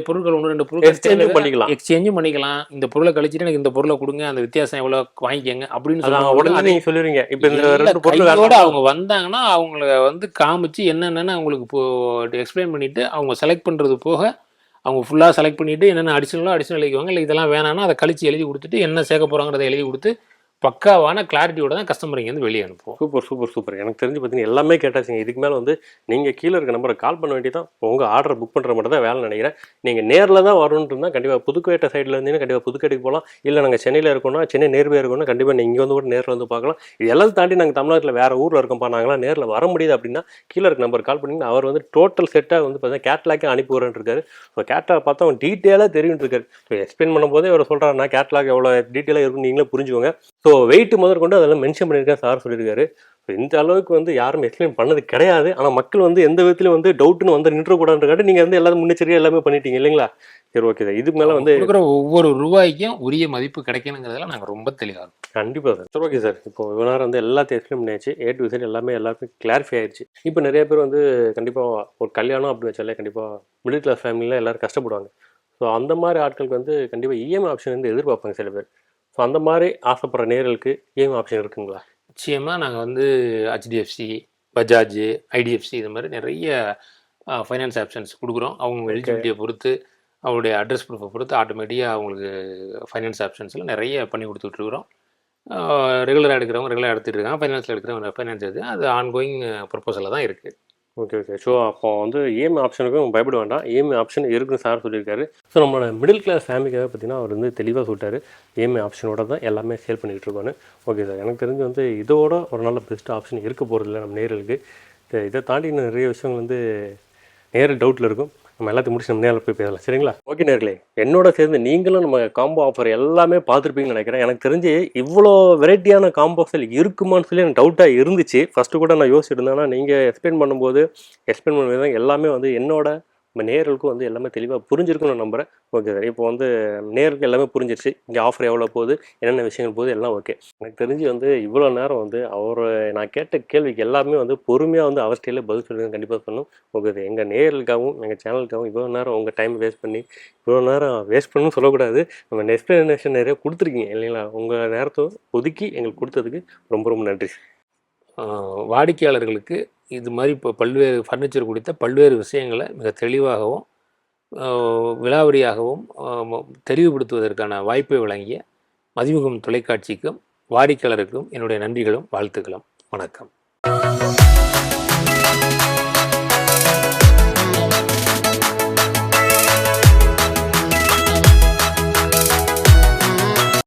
பொருட்கள் 1, 2 எக்ஸ்சேஞ்சும் பொருட்கள் பண்ணிக்கலாம். எக்ஸ்சேஞ்சும் பண்ணிக்கலாம். இந்த பொருளை கழிச்சிட்டு எனக்கு இந்த பொருளை கொடுங்க, அந்த வித்தியாசம் எவ்வளோ வாங்கிக்கங்க அப்படின்னு அதான் சொன்னவங்க உடனே அதை நீங்க சொல்லிடுவீங்க. இப்ப இந்த எல்லா 2 பொருள் கையோட வேண்டாமா? அவங்க வந்தாங்கன்னா அவங்கள வந்து காமிச்சு என்னென்னு அவங்களுக்கு இப்போ எக்ஸ்பிளைன் பண்ணிட்டு அவங்க செலக்ட் பண்ணுறது போக அவங்க ஃபுல்லாக செலக்ட் பண்ணிவிட்டு என்னென்ன அடிஷனல் எழுதிக்குவாங்க. இல்லை இதெல்லாம் வேணான்னா அதை கழிச்சு எழுதி கொடுத்துட்டு என்ன சேர்க்க போகிறாங்கிறத எழுதி கொடுத்து பக்காவான கிளாரிட்டியோட தான் கஸ்டமர் இங்கேருந்து வெளியே அனுப்புவோம். Super super super. எனக்கு தெரிஞ்சு பார்த்தீங்கன்னா எல்லாமே கேட்டாச்சுங்க. இதுக்கு மேலே வந்து நீங்கள் கீழே இருக்க நம்பரை கால் பண்ண வேண்டியதான். உங்கள் ஆர்டர் புக் பண்ணுற மட்டும் தான் வேலை நினைக்கிறேன். நீங்கள் நேரில் தான் வரணுன்ட்டு இருந்தால் கண்டிப்பாக புதுக்கோட்டை சைடில் இருந்தீங்கன்னா கண்டிப்பாக புதுக்கோட்டைக்கு போகலாம். இல்லை நாங்கள் சென்னையில் இருக்கோம்னா சென்னை நேர்வே இருக்கோம்னா கண்டிப்பாக நீங்கள் இங்கே வந்து கூட நேரில் வந்து பார்க்கலாம். இது எல்லாத்தையும் தாண்டி நாங்கள் தமிழ்நாட்டில் வேறு ஊரில் இருக்கோம்ப்பா, நாங்களாம் நேரில் வர முடியுது அப்படின்னா கீழே இருக்க நம்பர் கால் பண்ணிங்கன்னா அவர் வந்து டோட்டல் செட்டாக வந்து பார்த்தீங்கன்னா கேட்லாக்கே அனுப்பி வரேன் இருக்காரு. ஸோ கேட்லாக் பார்த்தா அவன் டீட்டெயிலாக தெரியும் இருக்காரு. ஸோ எக்ஸ்பிளைன் பண்ணும்போதே அவர் சொல்கிறாரு, நான் கேட்லாக் எவ்வளோ டீட்டெயிலாக இருக்குன்னு நீங்களே புரிஞ்சுக்கோங்க. ஸோ வெயிட் முதற்கொண்டு அதெல்லாம் மென்ஷன் பண்ணியிருக்கேன் சார் சொல்லியிருக்காரு. ஸோ இந்த அளவுக்கு வந்து யாரும் எக்ஸ்பிளைன் பண்ணது கிடையாது. ஆனால் மக்கள் வந்து எந்த விதத்துலையும் வந்து டவுட்டுன்னு வந்து நின்றக்கூடாதுன்றக்காட்டி நீங்கள் வந்து எல்லாரும் முன்னெச்சரிக்கையாக எல்லாமே பண்ணிட்டீங்க இல்லைங்களா? சரி ஓகே சார். இதுக்கு மேலே வந்து கொடுக்குற ஒவ்வொரு ரூபாய்க்கும் உரிய மதிப்பு கிடைக்கணுங்கிறதுல நாங்கள் ரொம்ப தெளிவாக இருக்கோம். கண்டிப்பாக சார். சரி ஓகே சார். இப்போ இவ்வளோ நேரம் வந்து எல்லாத்தையும் எக்ஸ்பிளைன் பண்ணியாச்சு. A to Z எல்லாமே எல்லாருக்கும் கிளாரிஃபை ஆயிடுச்சு. இப்போ நிறைய பேர் வந்து கண்டிப்பாக ஒரு கல்யாணம் அப்படின்னு வச்சாலே கண்டிப்பாக மிடில் கிளாஸ் ஃபேமிலியில் எல்லோரும் கஷ்டப்படுவாங்க. ஸோ அந்த மாதிரி ஆட்களுக்கு வந்து கண்டிப்பாக இஎம்ஐ ஆப்ஷன் வந்து எதிர்பார்ப்பாங்க சில பேர். ஸோ அந்த மாதிரி ஆசைப்படுற நேர்களுக்கு இஎம்ஐ ஆப்ஷன் இருக்குங்களா? நிச்சயமாக நாங்கள் வந்து HDFC, பஜாஜ், IDFC இது மாதிரி நிறைய ஃபைனான்ஸ் ஆப்ஷன்ஸ் கொடுக்குறோம். அவங்க எலிஜிபிலிட்டியை பொறுத்து அவங்களுடைய அட்ரஸ் ப்ரூஃபை பொறுத்து ஆட்டோமேட்டிக்காக அவங்களுக்கு ஃபைனான்ஸ் ஆப்ஷன்ஸில் நிறைய பண்ணி கொடுத்துட்ருக்குறோம். ரெகுலராக எடுக்கிறவங்க ரெகுலராக எடுத்துகிட்டு இருக்காங்க. ஃபைனான்ஸில் எடுக்கிறவங்க ஃபைனான்ஸ் எடுத்து அது ஆன்கோயிங் ப்ரொப்போசலில் தான் இருக்குது. Okay okay. ஸோ அப்போ வந்து இஎம்ஐ ஆப்ஷனுக்கும் பயப்பட வேண்டாம். இஎம்ஐ ஆப்ஷன் இருக்குன்னு சார் சொல்லியிருக்காரு. ஸோ நம்மளோட மிடில் கிளாஸ் ஃபேமிலிக்காக பார்த்தீங்கன்னா அவர் வந்து தெளிவாக சொல்லிட்டாரு, இஎம்ஐ ஆப்ஷனோட தான் எல்லாமே சேல் பண்ணிகிட்டு இருக்கோன்னு. Okay sir. எனக்கு தெரிஞ்சு வந்து இதோட ஒரு நல்ல பெஸ்ட் ஆப்ஷன் இருக்க போகிறதில்ல நம்ம நேர்களுக்கு. இதை தாண்டி இன்னும் நிறைய விஷயங்கள் வந்து நேரில் டவுட்டில் இருக்கும். நம்ம எல்லாத்தையும் முடிச்சு நம்ம நேரில் போய் பேசலாம் சரிங்களா? ஓகே நேர்களே, என்னோட சேர்ந்து நீங்களும் நம்ம காம்போ ஆஃபர் எல்லாமே பார்த்துருப்பீங்கன்னு நினைக்கிறேன். எனக்கு தெரிஞ்சு இவ்வளோ வெரைட்டியான காம்போஸில் இருக்குமான்னு சொல்லி எனக்கு டவுட்டாக இருந்துச்சு. ஃபஸ்ட்டு கூட நான் யோசிச்சுட்டு இருந்தேன். ஆனால் நீங்கள் எக்ஸ்பிளைன் பண்ணும்போது எல்லாமே வந்து என்னோட நம்ம நேர்களுக்கும் வந்து எல்லாமே தெளிவாக புரிஞ்சிருக்குன்னு நான் நம்புகிறேன். Okay sir. இப்போ வந்து நேருக்கு எல்லாமே புரிஞ்சிருச்சு. இங்கே ஆஃபர் எவ்வளோ போகுது, என்னென்ன விஷயங்கள் போகுது எல்லாம் ஓகே. எனக்கு தெரிஞ்சு வந்து இவ்வளோ நேரம் வந்து நான் கேட்ட கேள்விக்கு எல்லாமே வந்து பொறுமையாக வந்து அவர் ஸ்டைலில் பதில் சொல்லுங்க கண்டிப்பாக சொல்லணும். Okay sir. எங்கள் நேர்களுக்காகவும் எங்கள் சேனலுக்காகவும் இவ்வளோ நேரம் உங்கள் டைம் வேஸ்ட் பண்ணி இவ்வளோ நேரம் வேஸ்ட் பண்ணணும்னு சொல்லக்கூடாது, நம்ம எக்ஸ்பிளனேஷன் நிறைய கொடுத்துருக்கீங்க இல்லைங்களா? உங்கள் நேரத்தை ஒதுக்கி எங்களுக்கு கொடுத்ததுக்கு ரொம்ப ரொம்ப நன்றி. வாடிக்கையாளர்களுக்கு இது மாதிரி இப்போ பல்வேறு ஃபர்னிச்சர் குறித்த பல்வேறு விஷயங்களை மிக தெளிவாகவும் விலாவரியாகவும் தெளிவுபடுத்துவதற்கான வாய்ப்பை வழங்கிய மதிமுகம் தொலைக்காட்சிக்கும் வாடிக்கையாளருக்கும் என்னுடைய நன்றிகளும் வாழ்த்துக்களும். வணக்கம்.